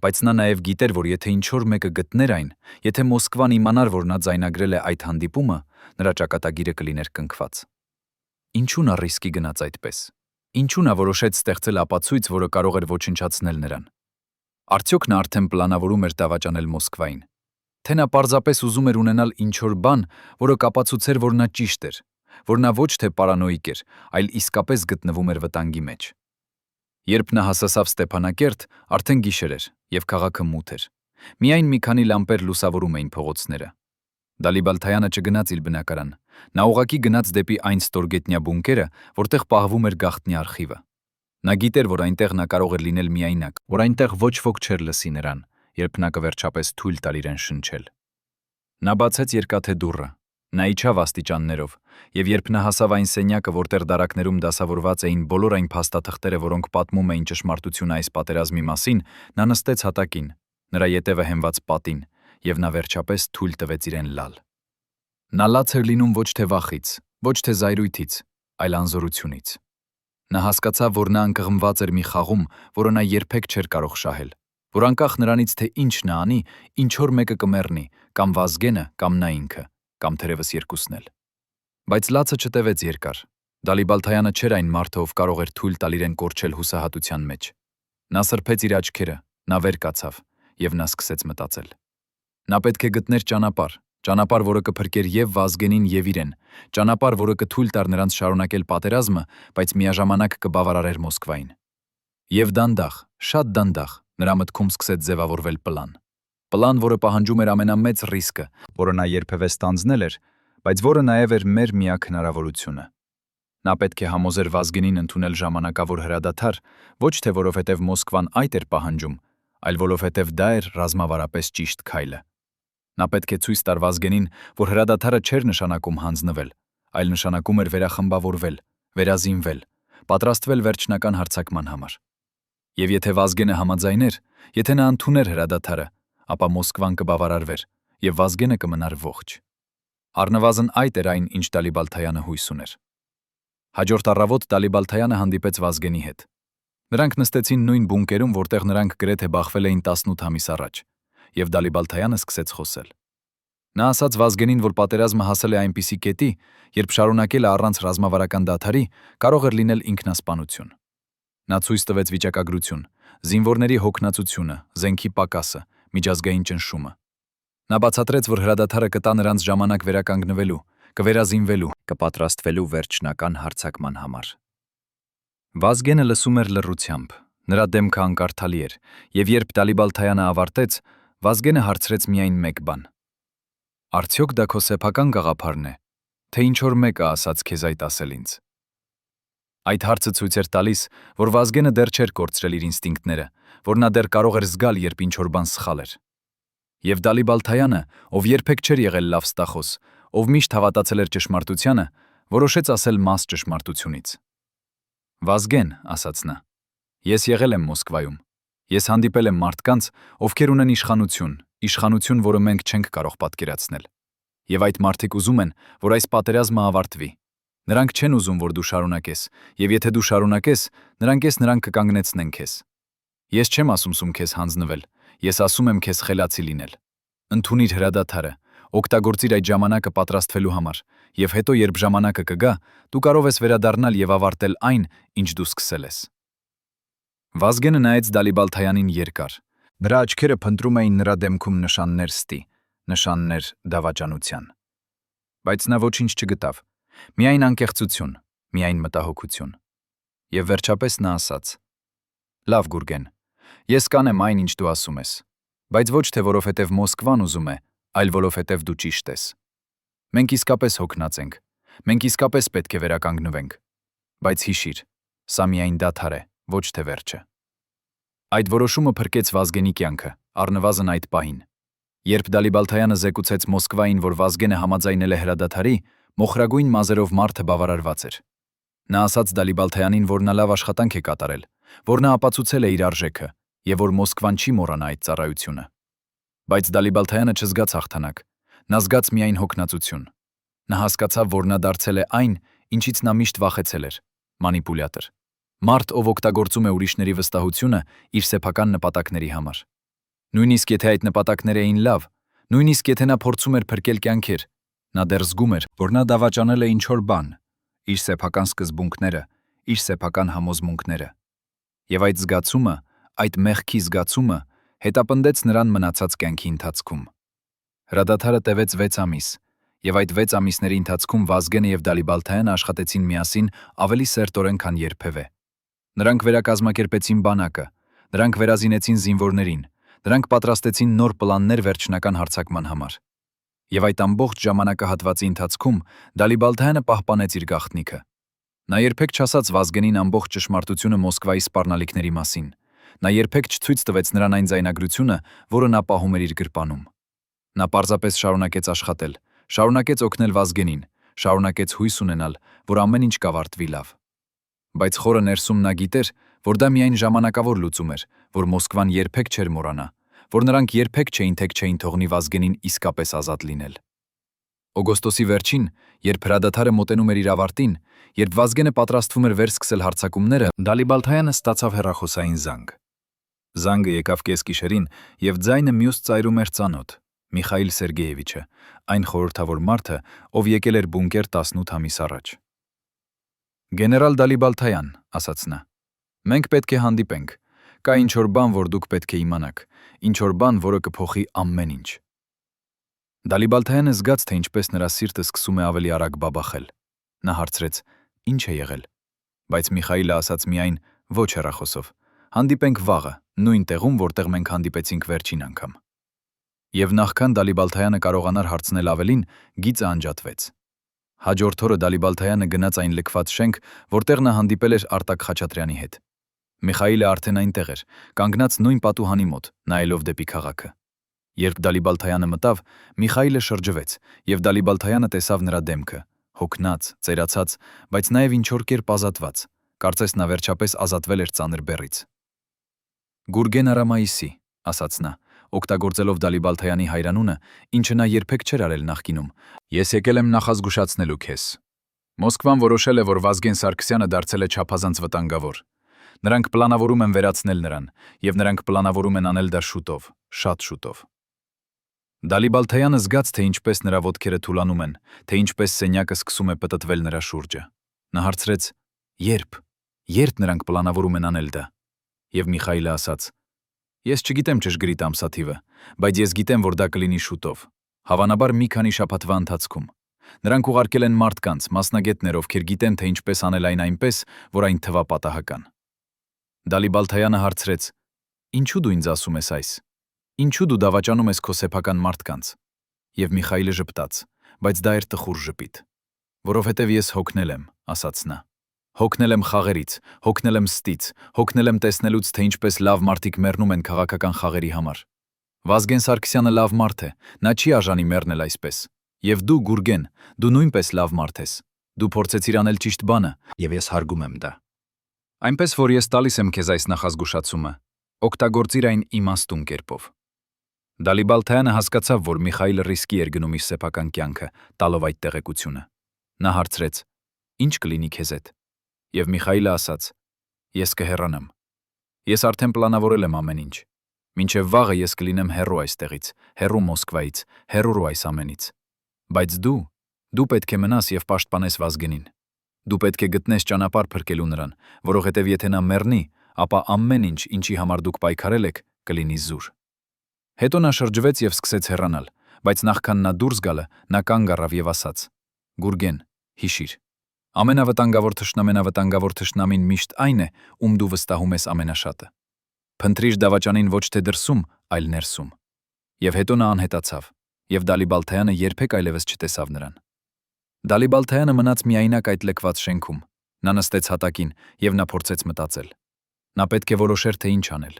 Speaker 1: բայց նա նաև գիտեր, որ եթե ինչ-որ մեկը գտներ այն, եթե Մոսկվան իմանար, որ նա ձայնագրել է այդ հանդիպումը, նրա ճակատագիրը կլիներ կնքված։ Ինչու նա ռիսկի գնաց այդպես։ Ինչու նա որոշեց ստեղծել ապացույց, որը կարող էր ոչնչացնել նրան։ Արդյոք նա արդեն պլանավորում էր դավաճանել Մոսկվային։ Թե նա պարզապես ուզում էր ունենալ ինչ-որ բան, որը կապացուցեր, որ նա ճիշտ էր, որ նա ոչ թե պարանոիկ էր, այլ իսկապես գտնվում էր վտանգի մեջ։ Երբ նա հասավ Ստեփանակերտ, արդեն գիշեր էր, եւ քաղաքը մութ էր։ Միայն մի քանի լամպեր լուսավորում էին փողոցները։ Դալիբալթայանը չգնաց իր բնակարան։ Նա ուղղակի գնաց դեպի այն ստորգետնյա բունկերը, որտեղ պահվում էր գաղտնի արխիվը։ Նա գիտեր, որ այնտեղ նա կարող էր լինել միայնակ, որ այնտեղ ոչ ոք չէր լսի նրան, երբ նա կվերջապես թույլ տար իրեն շնչել։ Նա բացեց երկաթե դուռը։ Նա իջավ աստիճաններով, եւ երբ նա հասավ այն սենյակը, որտեղ դարակներում դասավորված էին բոլոր այն փաստաթղթերը, որոնք պատմում էին ճշմարտությունը այս պատերազմի մասին, նա նստեց հատակին, նրա ետևը հենված պատին, եւ նա վերջապես թույլ տվեց իրեն լալ։ Նա լաց էր լինում ոչ թե վախից, ոչ թե զայրույթից, այլ անզորությունից։ Նա հասկացավ, որ նա ընկղմված էր մի խաղում, որը նա երբեք չէր կարող շահել, որ անկախ նրանից, թե ինչ նա անի, ինչ-որ մեկը կմեռնի, կամ Վազգենը, կամ նա ինքը, կամ թերևս երկուսն էլ։ Բայց լացը չտևեց երկար։ Դալիբալթայանը չէր այն մարդը, ով կարող էր թույլ տալ իրեն կորչել հուսահատության մեջ։ Նա սրբեց իր աչքերը, նա վեր կացավ, եւ նա սկսեց մտածել։ Նա պետք է գտներ ճանապարհ, որը կփրկեր եւ Վազգենին եւ իրեն, ճանապարհ, որը կթույլ տար նրանց շարունակել պատերազմը, բայց միաժամանակ կբավարարեր Մոսկվային։ Եվ դանդաղ, շատ դանդաղ, նրա մտքում սկսեց ձևավորվել պլան, որը պահանջում էր ամենամեծ ռիսկը, որը նա երբևէ ստանձնել էր, բայց որը նաեւ էր մեր միակ հնարավորությունը։ Նա պետք է համոզեր Վազգենին ընդունել ժամանակավոր հրադադար, ոչ թե որովհետև Մոսկվան այդ էր պահանջում, այլ որովհետև դա էր ռազմավարապես ճիշտ քայլը։ Նա պետք է ցույց տար Վազգենին, որ հրադադարը չէր նշանակում հանձնվել, այլ նշանակում էր վերախմբավորվել, վերազինվել, պատրաստվել վերջնական հարձակման համար։ Եվ եթե Վազգենը համաձայներ, եթե նա ընդուներ հրադադարը, ապա Մոսկվան կբավարարվեր, եւ Վազգենը կմնար ողջ։ Առնվազն այդ էր այն, ինչ Դալիբալթայանը հույս ուներ։ Հաջորդ առավոտ Դալիբալթայանը հանդիպեց Վազգենի հետ։ Նրանք նստեցին նույն բունկերում, որտեղ նրանք գրեթե բախվել էին 18 ամիս առաջ, եւ Դալիբալթայանը սկսեց խոսել։ Նա ասաց Վազգենին, որ պատերազմը հասել է այնպիսի կետի, երբ շարունակելը առանց ռազմավարական դադարի կարող էր լինել ինքնասպանություն։ Նա ցույց տվեց վիճակագրություն, զինվորների հոգնածությունը, զենքի պակասը, միջազգային ճնշումը։ Նա բացատրեց, որ հրադադարը կտա նրանց ժամանակ վերականգնվելու, կվերազինվելու, կպատրաստվելու վերջնական հարձակման համար։ Վազգենը լսում էր լռությամբ, նրա դեմքը անկարդալի էր, եւ երբ Դալիբալթայանը ավարտեց, Վազգենը հարցրեց միայն մեկ բան. «Արդյոք դա քո սեփական գաղափարն է, թե ինչ-որ մեկը ասաց քեզ այդ ասել ինձ»։ Այդ հարցը ցույց էր տալիս, որ Վազգենը դեռ չէր կորցրել իր ինստինկտները, որ նա դեռ կարող էր զգալ, երբ ինչ-որ բան սխալ էր։ Եվ Դալիբալթայանը, ով երբեք չէր եղել լավ ստախոս, ով միշտ հավատացել էր ճշմարտությանը, որոշեց ասել մաս ճշմարտությունից։ «Վազգեն», ասաց նա, «ես եղել եմ Մոսկվայում։ Ես հանդիպել եմ մարդկանց, ովքեր ունեն իշխանություն, որը մենք չենք կարող պատկերացնել։ Եվ այդ մարդիկ ուզում են, որ այս պատերազմը ավարտվի։ Նրանք չեն ուզում, որ դու շարունակես, եւ եթե դու շարունակես, նրանք կկանգնեցնեն քեզ։ Ես չեմ ասում քեզ հանձնվել, ես ասում եմ քեզ խելացի լինել։ Ընդունիր հրադադարը, օգտագործիր այդ ժամանակը պատրաստվելու համար, եւ հետո, երբ ժամանակը կգա, դու կարող ես վերադառնալ եւ ավարտել այն, ինչ դու սկսել ես»։ Վազգենը նայեց Դալիբալթայանին երկար։ Նրա աչքերը փնտրում էին նրա դեմքում նշաններ ստի, նշաններ դավաճանության։ Բայց նա ոչինչ չգտավ, միայն անկեղծություն, միայն մտահոգություն։ Եվ վերջապես նա ասաց. «Լավ, Գուրգեն, ես կանեմ այն, ինչ դու ասում ես, բայց ոչ թե որովհետև Մոսկվան ուզում է, այլ որովհետև դու ճիշտ ես։ Մենք իսկապես հոգնած ենք, մենք իսկապես պետք է վերականգնվենք։ Բայց հիշիր, սա միայն դադար է, ոչ թե վերջը»։ Այդ որոշումը փրկեց Վազգենի կյանքը, առնվազն այդ պահին։ Երբ Դալիբալթայանը զեկուցեց Մոսկվային, որ Վազգենը համաձայնել է հրադադարի, մոխրագույն մազերով մարդը բավարարված էր։ Նա ասաց Դալիբալթայանին, որ նա լավ աշխատանք է կատարել, որ նա ապացուցել է իր արժեքը, եւ որ Մոսկվան չի մոռանա այդ ծառայությունը։ Բայց Դալիբալթայանը չզգաց հաղթանակ, նա զգաց միայն հոգնածություն։ Նա հասկացավ, որ նա դարձել է այն, ինչից նա միշտ վախեցել էր՝ մանիպուլյատոր։ Մարդ, ով օգտագործում է ուրիշների վստահությունը իր սեփական նպատակների համար։ Նույնիսկ եթե այդ նպատակները էին լավ, նույնիսկ եթե նա փորձում էր փրկել կյանքեր, նա դեռ զգում էր, որ նա դավաճանել է ինչ-որ բան, իր սեփական սկզբունքները, իր սեփական համոզմունքները։ Եվ այդ զգացումը, այդ մեղքի զգացումը հետապնդեց նրան մնացած կյանքի ընթացքում։ Հրադադարը տևեց 6 ամիս, եւ այդ 6 ամիսների ընթացքում Վազգենը եւ Դալիբալթայանը աշխատեցին միասին ավելի սերտորեն, քան երբևէ։ Նրանք վերակազմակերպեցին բանակը, նրանք վերազինեցին զինվորներին, նրանք պատրաստեցին նոր պլաններ վերջնական հարձակման համար։ Եվ այդ ամբողջ ժամանակահատվածի ընթացքում Դալիբալթայանը պահպանեց իր գաղտնիքը։ Նա երբեք չասաց Վազգենին ամբողջ ճշմարտությունը Մոսկվայի սպառնալիքների մասին։ Նա երբեք չցույց տվեց նրան այն ձայնագրությունը, որը նա պահում էր իր գրպանում։ Նա պարզապես շարունակեց աշխատել, շարունակեց օգնել Վազգենին, շարունակեց հույս ունենալ, որ ամեն ինչ կավարտվի լավ։ Բայց խորը ներսում նա գիտեր, որ դա միայն ժամանակավոր լուծում էր, որ Մոսկվան երբեք չէր մոռանա, որ նրանք երբեք չէին թողնի Վազգենին իսկապես ազատ լինել։ Օգոստոսի վերջին, երբ հրադադարը մոտենում էր իր ավարտին, երբ Վազգենը պատրաստվում էր վերսկսել հարձակումները, Դալիբալթայանը ստացավ հեռախոսային զանգ։ Զանգը եկավ կեսգիշերին, եւ ձայնը մյուս ծայրում էր ծանոթ, Միխայիլ Սերգեևիչը, այն խորհրդավոր մարդը, ով եկել էր բունկեր 18 ամիս առաջ։ Գեներալ Դալիբալթայան, ասաց նա, մենք պետք է հանդիպենք, կա ինչ-որ բան, որ դուք պետք է իմանաք, ինչ-որ բան, որը կփոխի ամեն ինչ։ Դալիբալթայանը զգաց, թե ինչպես նրա սիրտը սկսում է ավելի արագ բաբախել։ Նա հարցրեց. «Ինչ է եղել»։ Բայց Միխայիլը ասաց միայն ոչ հեռախոսով. «Հանդիպենք վաղը, նույն տեղում, որտեղ մենք հանդիպեցինք վերջին անգամ»։ Եվ նախքան Դալիբալթայանը կարողանար հարցնել ավելին, գիծը անջատվեց։ Հաջորդ օրը Դալիբալթայանը գնաց այն լքված շենք, որտեղ նա հանդիպել էր Արտակ Խաչատրյանի հետ։ Միխայիլը արդեն այնտեղ էր, կանգնած նույն պատուհանի մոտ, նայելով դեպի քաղաքը։ Երբ Դալիբալթայանը մտավ, Միխայիլը շրջվեց, եւ Դալիբալթայանը տեսավ նրա դեմքը, հոգնած, ծերացած, բայց նաեւ ինչ-որ կերպ ազատված, կարծես նա վերջապես ազատվել էր ծանր բեռից։ «Գուրգեն Արամայիսի», ասաց նա, օգտագործելով Դալիբալթայանի հայրանունը, ինչը նա երբեք չէր արել նախկինում, «ես եկել եմ նախազգուշացնելու քեզ։ Մոսկվան որոշել է, որ Վազգեն Սարգսյանը դարձել է չափազանց վտանգավոր։ Նրանք պլանավորում են վերացնել նրան, եւ նրանք պլանավորում են անել դա շուտով, շատ շուտով»։ Դալիբալթայանը զգաց, թե ինչպես նրա ոտքերը թուլանում են, թե ինչպես սենյակը սկսում է պտտվել նրա շուրջը։ Նա հարցրեց. «Երբ նրանք պլանավորում են անել դա»։ Եվ Միխայիլը ասաց. «Ես չգիտեմ ճշգրիտ ամսաթիվը, բայց ես գիտեմ, որ դա կլինի շուտով, հավանաբար մի քանի շաբաթվա ընթացքում։ Նրանք ուղարկել են մարդկանց, մասնագետներ, ովքեր գիտեն, թե ինչպես անել այն այնպես, որ այն թվա պատահական»։ Դալիբալթայանը հարցրեց. «Ինչու դու ինձ ասում ես այս։ Ինչու դու դավաճանում ես քո սեփական մարդկանց»։ Եվ Միխայիլը ժպտաց, բայց դա էր տխուր ժպիտ։ «Որովհետև ես հոգնել եմ», ասաց նա։ «Հոգնել եմ խաղերից, հոգնել եմ ստից, հոգնել եմ տեսնելուց, թե ինչպես լավ մարդիկ մեռնում են քաղաքական խաղերի համար։ Վազգեն Սարգսյանը լավ մարդ է, նա չի արժանի մեռնել այսպես։ Եվ դու, Գուրգեն, դու նույնպես լավ մարդ ես։ Դու փորձեցիր անել ճիշտ բանը, եւ ես հարգում եմ դա։ Այնպես որ ես տալիս եմ քեզ այս նախազգուշացումը, օգտագործիր այն իմաստուն կերպով»։ Դալիբալթայանը հասկացավ, որ Միխայիլը ռիսկի էր գնում իր սեփական կյանքը, տալով այդ տեղեկությունը։ Նա հարցրեց. «Ինչ կլինի քեզ հետ»։ Եվ Միխայիլը ասաց. «Ես կհեռանամ։ Ես արդեն պլանավորել եմ ամեն ինչ։ Մինչև վաղը ես կլինեմ հեռու այստեղից, հեռու Մոսկվայից, հեռու այս ամենից։ Բայց դու պետք է մնաս եւ պաշտպանես Վազգենին։ Դու պետք է գտնես ճանապարհ փրկելու նրան, որովհետև եթե նա մեռնի, ապա ամեն ինչ, ինչի համար դուք պայքարել եք, կլինի զուր»։ Հետո նա շրջվեց եւ սկսեց հեռանալ, բայց նախքան նա դուրս գալը, նա կանգ առավ եւ ասաց. «Գուրգեն, հիշիր, ամենավտանգավոր թշնամին միշտ այն է, ում դու վստահում ես ամենաշատը։ Փնտրիր դավաճանին ոչ թե դրսում, այլ ներսում»։ Եվ հետո նա անհետացավ, եւ Դալիբալթայանը երբեք այլևս չտեսավ նրան։ Դալիբալթայանը մնաց միայնակ այդ լքված շենքում։ Նա նստեց հատակին եւ նա փորձեց մտածել։ Նա պետք է որոշեր, թե ինչ անել։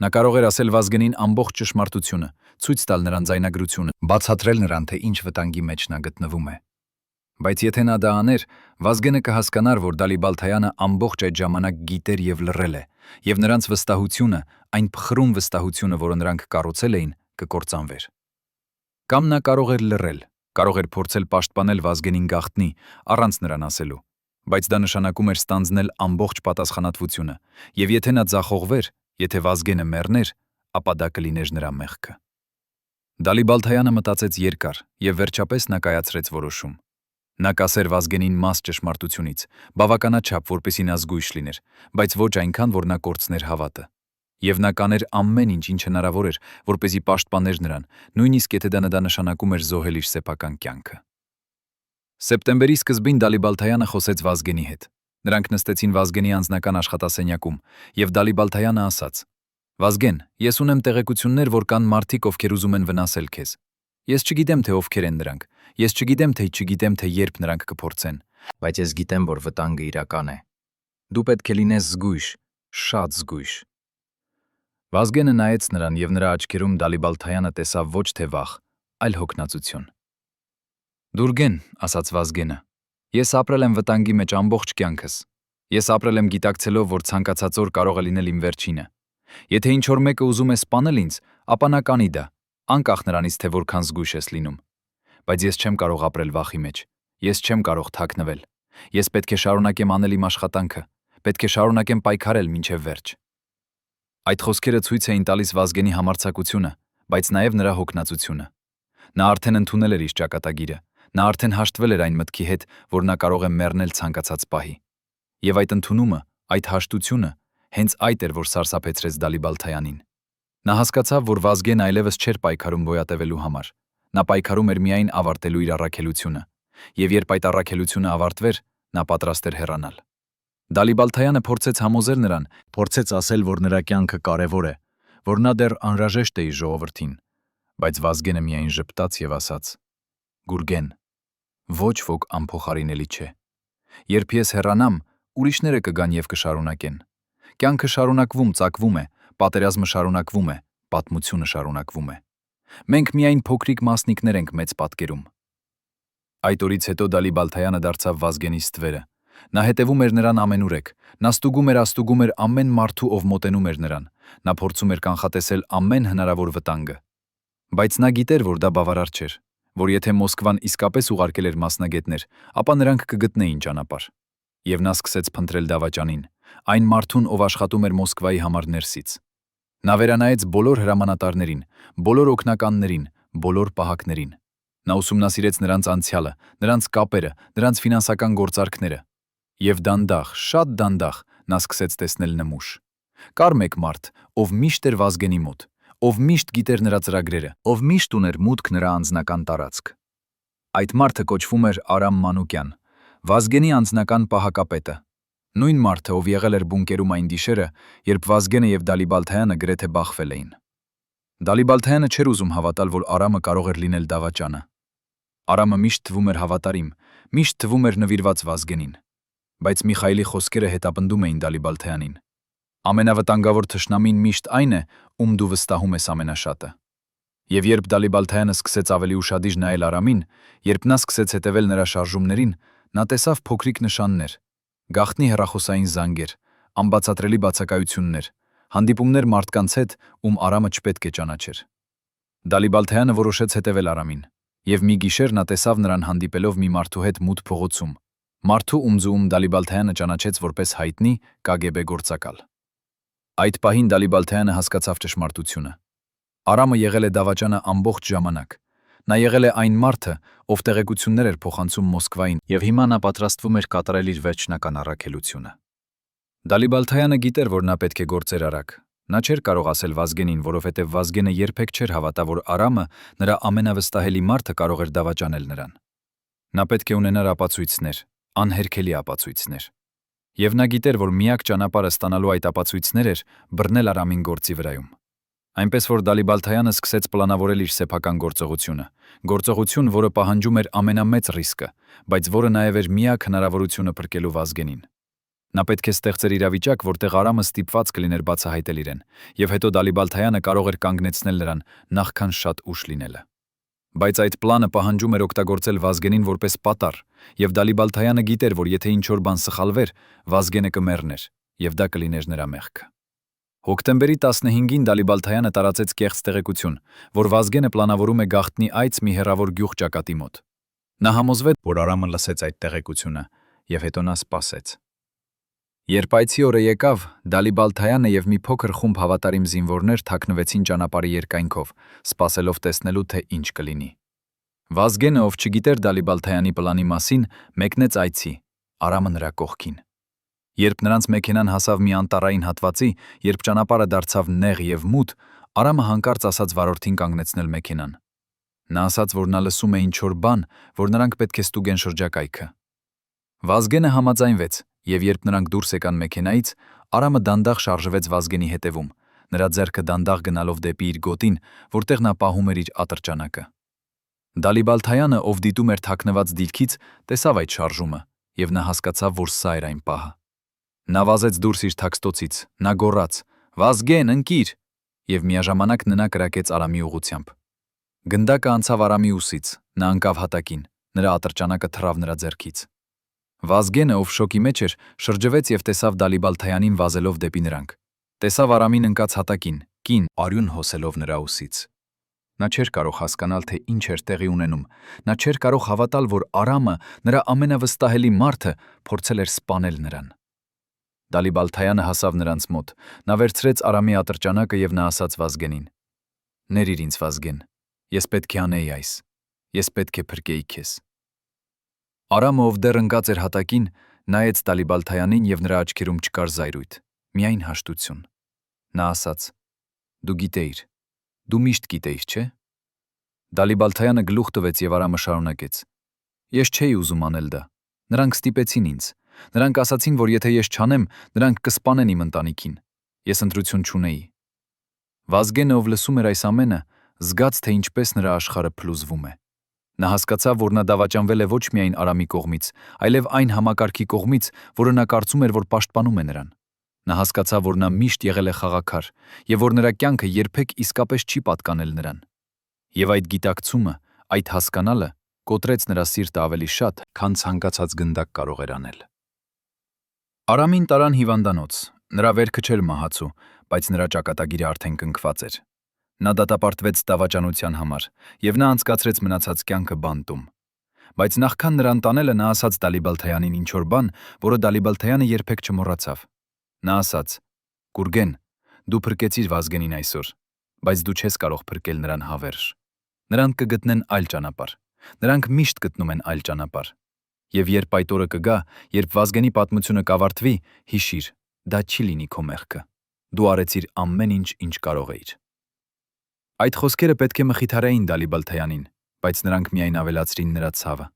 Speaker 1: Նա կարող էր ասել Վազգենին ամբողջ ճշմարտությունը, ցույց տալ նրան ձայնագրությունը, բացատրել նրան, թե ինչ վտանգի մեջ նա գտնվում է։ Բայց եթե նա դա աներ, Վազգենը կհասկանար, որ Դալիբալթայանը ամբողջ այդ ժամանակ գիտեր եւ լռել է, եւ նրանց վստահությունը, այն փխրուն վստահությունը, որը նրանք կառուցել էին, կկործանվեր։ Կամ նա կարող էր լռել, կարող էր փորձել պաշտպանել Վազգենին գաղտնի, առանց նրան ասելու, բայց դա նշանակում էր ստանձնել ամբողջ պատասխանատվությունը, եւ եթե նա ձախողվեր, եթե Վազգենը մեռներ, ապա դա կլիներ նրա մեղքը։ Դալիբալթայանը մտածեց երկար եւ վերջապես նա կայացրեց որոշում։ Նա կասեր Վազգենին մաս ճշմարտությունից, բավականաչափ, որպեսզի նա զգույշ լիներ, բայց ոչ այնքան, որ նա կորցներ հավատը։ Եվ նա կաներ ամեն ինչ, ինչ հնարավոր էր, որպեսզի պաշտպաներ նրան, նույնիսկ եթե դա նշանակում էր զոհել իր սեփական կյանքը։ Սեպտեմբերի սկզբին Դալիբալթայանը խոսեց Վազգենի հետ։ Նրանք նստեցին Վազգենի անձնական աշխատասենյակում, եւ Դալիբալթայանը ասաց. «Վազգեն, ես ունեմ տեղեկություններ, որ կան մարդիկ, ովքեր ուզում են վնասել քեզ։ Ես չգիտեմ, թե ովքեր են նրանք, ես չգիտեմ, թե երբ նրանք կփորձեն, բայց ես գիտեմ, որ վտանգը իրական է։ Դու պետք է լինես զգույշ, շատ զգույշ»։ Վազգենը նայեց նրան եւ նրա աչքերում Դալիբալթայանը տեսավ ոչ թե վախ, այլ հոգնածություն։ «Գուրգեն», ասաց Վազգենը, «ես ապրել եմ վտանգի մեջ ամբողջ կյանքս։ Ես ապրել եմ գիտակցելով, որ ցանկացած օր կարող է լինել իմ վերջինը։ Եթե ինչ-որ մեկը ուզում է սպանել ինձ, ապա նա կանի դա, անկախ նրանից, թե որքան զգույշ ես լինում։ Բայց ես չեմ կարող ապրել վախի մեջ, ես չեմ կարող թաքնվել։ Ես պետք է շարունակեմ անել իմ աշխատանքը, պետք է շարունակեմ պայքարել մինչև վերջ»։ Այդ խոսքերը ցույց էին տալիս Վազգենի համարձակությունը, բայց նաև նրա հոգնածությունը։ Նա արդեն ընդունել էր իր ճակատագիրը, նա արդեն հաշտվել էր այն մտքի հետ, որ նա կարող է մեռնել ցանկացած պահի։ Եվ այդ ընդունումը, այդ հաշտությունը, հենց այդ էր, որ սարսափեցրեց Դալիբալթայանին։ Նա հասկացավ, որ Վազգենը այլևս չէր պայքարում գոյատևելու համար։ Նա պայքարում էր միայն ավարտելու իր առաքելությունը, եւ երբ այդ առաքելությունը ավարտվեր, նա պատրաստ էր հեռանալ։ Դալիբալթայանը փորձեց համոզել նրան, փորձեց ասել, որ նրա կյանքը կարևոր է, որ նա դեռ անհրաժեշտ է իր ժողովրդին, բայց Վազգենը միայն ժպտաց եւ ասաց. «Գուրգեն, ոչ ոք անփոխարինելի չէ։ Երբ ես հեռանամ, ուրիշները կգան եւ կշարունակեն։ Կյանքը շարունակվում, ծագվում է, պատերազմը շարունակվում է, պատմությունը շարունակվում է։ Մենք միայն փոքրիկ մասնիկներ ենք մեծ պատկերում»։ Այդ օրից հետո Դալիբալթայանը դարձավ Վազգենի ստվերը։ Նա հետևում էր նրան ամենուրեք, նա ստուգում էր ամեն մարդու, ով մոտենում էր նրան, նա փորձում էր կանխատեսել ամեն հնարավոր վտանգը։ Բայց նա գիտեր, որ դա բավարար չէր, որ եթե Մոսկվան իսկապես ուղարկել էր մասնագետներ, ապա նրանք կգտնեին ճանապարհ։ Եվ նա սկսեց փնտրել դավաճանին, այն մարդուն, ով աշխատում էր Մոսկվայի համար ներսից։ Նա վերանայեց բոլոր հրամանատարներին, բոլոր օգնականներին, բոլոր պահակներին։ Նա ուսումնասիրեց նրանց անցյալը, նրանց կապերը, նրանց ֆինանսական գործարքները։ Եվ դանդաղ, շատ դանդաղ նա սկսեց տեսնել նմուշ։ Կար մեկ մարդ, ով միշտ էր Վազգենի մոտ, ով միշտ գիտեր նրա ծրագրերը, ով միշտ ուներ մուտք նրա անձնական տարածք։ Այդ մարդը կոչվում էր Արամ Մանուկյան, Վազգենի անձնական պահակապետը։ Նույն մարդը, ով եղել էր բունկերում այն գիշերը, երբ Վազգենը եւ Դալիբալթայանը գրեթե բախվել էին։ Դալիբալթայանը չէր ուզում հավատալ, որ Արամը կարող էր լինել դավաճանը։ Արամը միշտ թվում էր հավատարիմ, միշտ թվում էր նվիրված Վազգենին։ Բայց Միխայելի խոսքերը հետապնդում էին Դալիբալթայանին։ Ամենավտանգավոր թշնամին միշտ այն է, ում դու վստահում ես ամենաշատը։ Եվ երբ Դալիբալթայանը սկսեց ավելի ուշադիր նայել Արամին, երբ նա սկսեց հետևել նրա շարժումներին, նա տեսավ փոքրիկ նշաններ, գաղտնի հեռախոսային զանգեր, անբացատրելի բացակայություններ, հանդիպումներ մարդկանց հետ, ում Արամը չպետք է ճանաչեր։ Դալիբալթայանը որոշեց հետևել Արամին, եւ մի գիշեր նա տեսավ նրան հանդիպելով մի մարդու հետ մութ փողոցում, մարդու ում Դալիբալթայանը ճանաչեց որպես հայտնի KGB գործակալ։ Այդ պահին Դալիբալթայանը հասկացավ ճշմարտությունը։ Արամը եղել է դավաճանը ամբողջ ժամանակ։ Նա եղել է այն մարդը, ով տեղեկություններ էր փոխանցում Մոսկվային, եւ հիմա նա պատրաստվում էր կատարել իր վերջնական առաքելությունը։ Դալիբալթայանը գիտեր, որ նա պետք է գործեր արագ։ Նա չէր կարող ասել Վազգենին, որովհետև Վազգենը երբեք չէր հավատա, որ Արամը, նրա ամենավստահելի մարդը, կարող էր դավաճանել նրան։ Նա պետք է ունենար ապացույցներ, անհերքելի ապացույցներ։ Եվ նա գիտեր, որ միակ ճանապարհը ստանալու այդ ապացույցներ էր բռնել Արամին գործի վրայում։ Այնպես որ Դալիբալթայանը սկսեց պլանավորել իր սեփական գործողություն, որը պահանջում էր ամենամեծ ռիսկը, բայց որը նաև էր միակ հնարավորությունը փրկելու Վազգենին։ Նա պետք է ստեղծեր իրավիճակ, որտեղ Արամը ստիպված կլիներ բացահայտել իրեն, եւ հետո Դալիբալթայանը կարող էր կանգնեցնել նրան նախքան շատ ուշ լինելը։ Բայց այդ պլանը պահանջում էր օգտագործել Վազգենին որպես պատառ, եւ Դալիբալթայանը գիտեր, որ եթե ինչ-որ բան սխալվեր, Վազգենը կմեռներ, եւ դա կլիներ նրա մեղքը։ Հոկտեմբերի 15-ին Դալիբալթայանը տարածեց կեղծ տեղեկություն, որ Վազգենը պլանավորում է գաղտնի այց մի հեռավոր գյուղ ճակատի մոտ։ Նա համոզվեց, որ Արամը լսեց այդ տեղեկությունը, եւ հետո նա սպասեց։ Երբ այցի օրը եկավ, Դալիբալթայանը եւ մի փոքր խումբ հավատարիմ զինվորներ թաքնվեցին ճանապարհի երկայնքով, սպասելով տեսնելու, թե ինչ կլինի։ Վազգենը, ով չգիտեր Դալիբալթայանի պլանի մասին, մեկնեց այցի, Արամը նրա կողքին։ Երբ նրանց մեքենան հասավ մի անտառային հատվածի, երբ ճանապարհը դարձավ նեղ եւ մութ, Արամը հանկարծ ասաց վարորդին կանգնեցնել մեքենան։ Նա ասաց, որ նա լսում է ինչ-որ բան, որ նրանք պետք է ստուգեն շրջակայքը։ Վազգենը համաձայնվեց, եւ երբ նրանք դուրս եկան մեքենայից, Արամը դանդաղ շարժվեց Վազգենի հետևում, նրա ձեռքը դանդաղ գնալով դեպի իր գոտին, որտեղ նա պահում էր իր ատրճանակը։ Դալիբալթայանը, ով դիտում էր թաքնված դիրքից, տեսավ այդ շարժումը, եւ նա հասկացավ, որ սա էր այն պահը։ Նա վազեց դուրս իր թաքստոցից, նա գոռաց. «Վազգեն, ընկիր!» եւ միաժամանակ նա կրակեց Արամի ուղությամբ։ Գնդակը անցավ Արամի ուսից, նա ընկավ հատակին, նրա ատրճանակը թռավ նրա ձեռքից։ Վազգենը, ով շոկի մեջ էր, շրջվեց եւ տեսավ Դալիբալթայանին վազելով դեպի նրանք։ Տեսավ Արամին ընկած հատակին, կին արյուն հոսելով նրա ուսից։ Նա չէր կարող հասկանալ, թե ինչ էր տեղի ունենում։ Նա չէր կարող հավատալ, որ Արամը, նրա ամենավստահելի մարդը, փորձել էր սպանել նրան։ Դալիբալթայանը հասավ նրանց մոտ։ Նա վերցրեց Արամի ատրճանակը եւ նա ասաց Վազգենին. «Ներիր ինձ, Վազգեն, Ես պետք է անեի այս, ես պետք է փրկեի քեզ։ Արամը, ով դեռ ընկած էր հատակին, նայեց Դալիբալթայանին և նրա աչքերում չկար զայրույթ, միայն հաշտություն։ Նա ասաց. «Դու գիտեիր, դու միշտ գիտեիր, չէ»։ Դալիբալթայանը գլուխ տվեց և Արամը շարունակեց. «Ես չէի ուզում անել դա։ Նրանք ստիպեցին ինձ։ Նրանք ասացին, որ եթե ես չանեմ, նրանք կսպանեն իմ ընտանիքին։ Ես ընտրություն չունեի»։ Վազգենը, ով լսում էր այս ամենը, զգաց, թե ինչպես նրա աշխարհը փլուզվում է։ Նա հասկացավ, որ նա դավաճանվել է ոչ միայն Արամի կողմից, այլև այն համակարգի կողմից, որը նա կարծում էր, որ պաշտպանում է նրան։ Նա հասկացավ, որ նա միշտ եղել է խաղաքար, և որ նրա կյանքը երբեք իսկապես չի պատկանել նրան։ Եվ այդ գիտակցումը, այդ հասկանալը կոտրեց նրա սիրտը ավելի շատ, քան ցանկացած գնդակ կարող էր անել։ Արամին տարան հիվանդանոց, նրա վերքը չէր մահացու, բայց նրա ճակատագիրը արդեն կնքված էր։ Նա դատապարտվեց դավաճանության համար, և նա անցկացրեց մնացած կյանքը բանտում։ Բայց նախքան նրան տանելը նա ասաց Դալիբալթայանին ինչ-որ բան, որը Դալիբալթայանը երբեք չմոռացավ։ Նա ասաց. «Գուրգեն, դու փրկեցիր Վազգենին այսօր, բայց դու չես կարող փրկել նրան հավերժ։ Նրանք կգտնեն այլ ճանապարհ։ Նրանք միշտ գտնում են այլ ճանապարհ։ Եվ երբ այդ օրը կգա, երբ Վազգենի պատմությունը կավարտվի, հիշիր, դա չի լինի քո մեղքը։ Դու արեցիր ամեն ինչ, ինչ կարող էիր»։ Այդ խոսքերը պետք է մխիթարեին Դալիբալթայանին, բայց նրանք միայն ավելացրին նրա ցավը։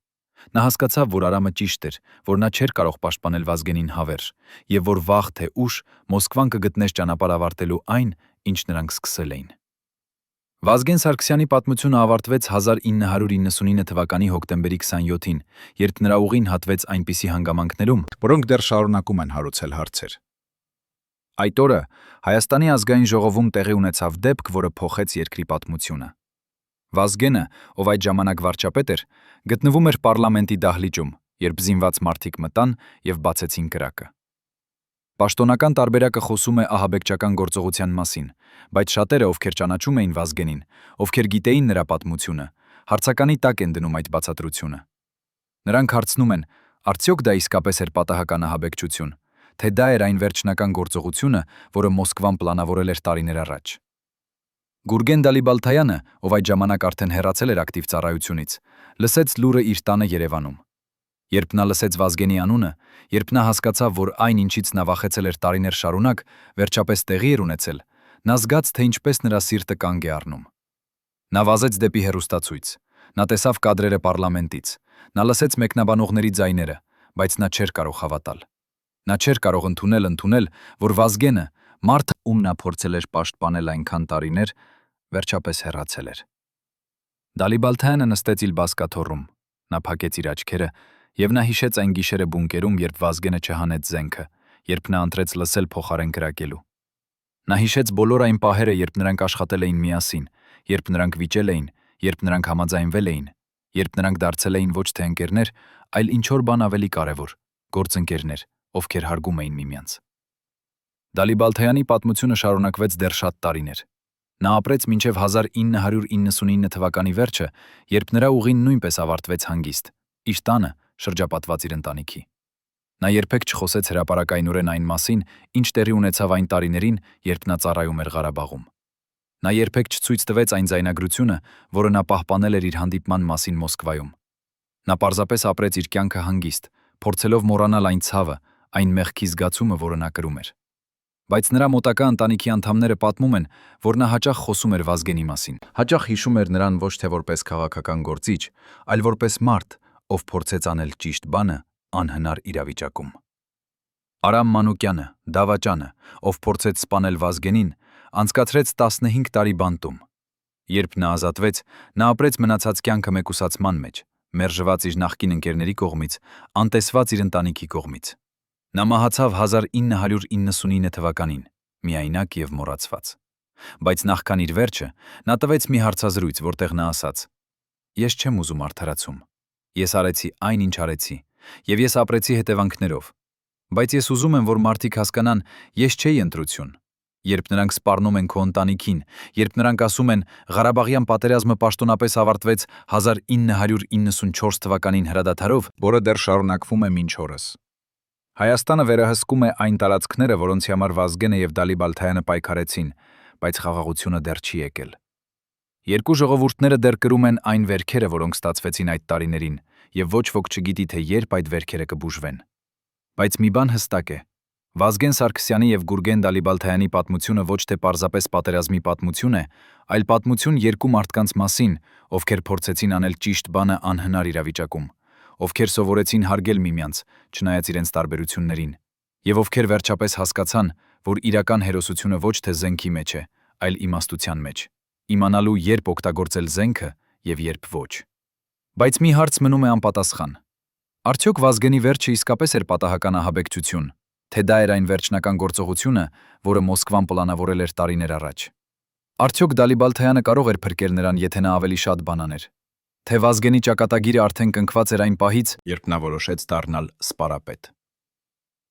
Speaker 1: Նա հասկացավ, որ Արամը ճիշտ էր, որ նա չէր կարող պաշտպանել Վազգենին հավերժ, և որ վաղ թե ուշ Մոսկվան կգտներ ճանապարհ ավարտելու այն, ինչ նրանք սկսել էին։ Վազգեն Սարգսյանի պատմությունը ավարտվեց 1999 թվականի հոկտեմբերի 27-ին, երբ նրա ուղին հատվեց այնպիսի հանգամանքներում,
Speaker 2: որոնք դեռ շարունակում են հարուցել հարցեր։
Speaker 1: Այդ օրը Հայաստանի ազգային ժողովում տեղի ունեցավ դեպք, որը փոխեց երկրի պատմությունը։ Վազգենը, ով այդ ժամանակ վարչապետ էր, գտնվում էր պարլամենտի դահլիճում, երբ զինված մարդիկ մտան և բացեցին կրակը։ Պաշտոնական տարբերակը խոսում է ահաբեկչական գործողության մասին, բայց շատերը, ովքեր ճանաչում էին Վազգենին, ովքեր գիտեին նրա պատմությունը, հարցականի տակ են դնում այդ բացատրությունը։ Նրանք հարցնում են, արդյոք դա իսկապես էր պատահական ահաբեկչություն, թե դա էր այն վերջնական գործողությունը, որը Մոսկվան պլանավորել էր տարիներ առաջ։ Գուրգեն Դալիբալթայանը, ով այդ ժամանակ արդեն հեռացել էր ակտիվ ծառայությունից, լսեց լուրը իր տանը Երևանում։ Երբ նա լսեց Վազգենի անունը, երբ նա հասկացավ, որ այն, ինչից նա վախեցել էր տարիներ շարունակ, վերջապես տեղի էր ունեցել, նա զգաց, թե ինչպես նրա սիրտը կանգ է առնում։ Նա վազեց դեպի հեռուստացույց։ Նա տեսավ կադրերը պարլամենտից։ Նա լսեց մեկնաբանողների ձայները, բայց նա չէր կարող հավատալ։ Նա չէր կարող ընդունել, որ Վազգենը, մարդը, ում նա փորձել էր պաշտպանել այնքան տարիներ, վերջապես հեռացել էր։ Դալիբալթայանը նստեց իր բազկաթոռում։ Նա փակեց իր աչքերը, և նա հիշեց այն գիշերը բունկերում, երբ Վազգենը չհանեց զենքը, երբ նա ընտրեց լսել փոխարեն կրակելու։ Նա հիշեց բոլոր այն պահերը, երբ նրանք աշխատել էին միասին, երբ նրանք վիճել էին, երբ նրանք համաձայնվել էին, երբ նրանք դարձել էին ոչ թե ընկերներ, այլ ինչ-որ բան ավելի կարևոր՝ գործընկերներ, ովքեր հարգում էին միմյանց։ Դալիբալթայանի պատմությունը շարունակվեց դեռ շատ տարիներ։ Նա ապրեց մինչև 1999 թվականի վերջը, երբ նրա ուղին նույնպես ավարտվեց հանգիստ, իր տանը, շրջապատված իր ընտանիքի։ Նա երբեք չխոսեց հրապարակայնորեն այն մասին, ինչ տեղի ունեցավ այն տարիներին, երբ նա ծառայում էր Ղարաբաղում։ Նա երբեք չցույց տվեց այն ձայնագրությունը, որը նա պահպանել էր իր հանդիպման մասին Մոսկվայում։ Նա պարզապես ապրեց իր կյանքը հանգիստ, փորձելով մոռանալ այն ցավը, այն մեղքի զգացումը, որը նա կրում էր։ Բայց նրա մոտակա ընտանիքի անդամները պատմում են, որ նա հաճախ խոսում էր Վազգենի մասին։ Հաճախ հիշում էր նրան ոչ թե որպես քաղաքական գործիչ, այլ որպես մարդ, ով փորձեց անել ճիշտ բանը անհնար իրավիճակում։ Արամ Մանուկյանը, դավաճանը, ով փորձեց սպանել Վազգենին, անցկացրեց 15 տարի բանտում։ Երբ նա ազատվեց, նա ապրեց մնացած կյանքը մեկուսացման մեջ, մերժված իր նախկին ընկերների կողմից, անտեսված իր ընտանիքի կողմից։ Նա մահացավ 1999 թվականին, միայնակ և մոռացված։ Բայց նախքան իր վերջը, նա տվեց մի հարցազրույց, որտեղ նա ասաց. «Ես չեմ ուզում արդարացում։ Ես արեցի այն, ինչ արեցի, և ես ապրեցի հետևանքներով։ Բայց ես ուզում եմ, որ մարդիկ հասկանան, ես չէի ընտրություն։ Երբ նրանք սպառնում են քո ընտանիքին, երբ նրանք ասում են Ղարաբաղյան պատերազմը պաշտոնապես ավարտվեց 1994 թվականին հրադադարով, որը դեռ շարունակվում է մինչ օրս։ Հայաստանը վերահսկում է այն տարածքները, որոնց համար Վազգենը և Դալիբալթայանը պայքարեցին, բայց խաղաղությունը դեռ չի եկել։ Երկու ժողովուրդները դեռ կրում են այն վերքերը, որոնք ստացվեցին այդ տարիներին, եւ ոչ ոք չգիտի, թե երբ այդ վերքերը կբուժվեն։ Բայց մի բան հստակ է. Վազգեն Սարգսյանի եւ Գուրգեն Դալիբալթայանի պատմությունը ոչ թե պարզապես պատերազմի պատմություն է, այլ պատմություն երկու մարդկանց մասին, ովքեր փորձեցին անել ճիշտ բանը անհնար իրավիճակում, ովքեր սովորեցին հարգել միմյանց, չնայած իրենց տարբերություններին, եւ ովքեր վերջապես հասկացան, որ իրական հերոսությունը ոչ թե զենքի մեջ է, այլ իմաստության մեջ, իմանալու երբ օգտագործել զենքը եւ երբ ոչ։ Բայց մի հարց մնում է անպատասխան. արդյոք Վազգենի վերջը իսկապես էր պատահական ահաբեկչություն, թե դա էր այն վերջնական գործողությունը, որը Մոսկվան պլանավորել էր տարիներ առաջ։ Արդյոք Դալիբալթայանը կարող էր փրկել նրան, եթե նա ավելի շատ բան աներ։ Թե Վազգենի ճակատագիրը արդեն կնքված էր այն պահից,
Speaker 2: երբ նա որոշեց դառնալ սպարապետ։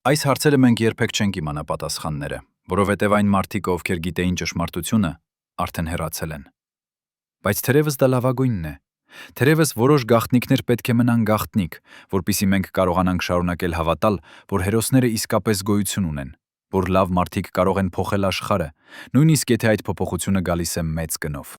Speaker 1: այս հարցերը մենք երբեք չենք իմանա պատասխանները, որովհետև այն մարդիկ, ովքեր գիտեին ճշմարտությունը, արդեն հեռացել են։ Բայց թերևս դա լավագույնն է։ Թերևս որոշ գաղտնիքներ պետք է մնան գաղտնիք, որpիսի մենք կարողանանք շարունակել հավատալ, որ հերոսները իսկապես գոյություն ունեն, որ լավ մարդիկ կարող են փոխել աշխարհը, նույնիսկ եթե այդ փոփոխությունը գալիս է մեծ գնով։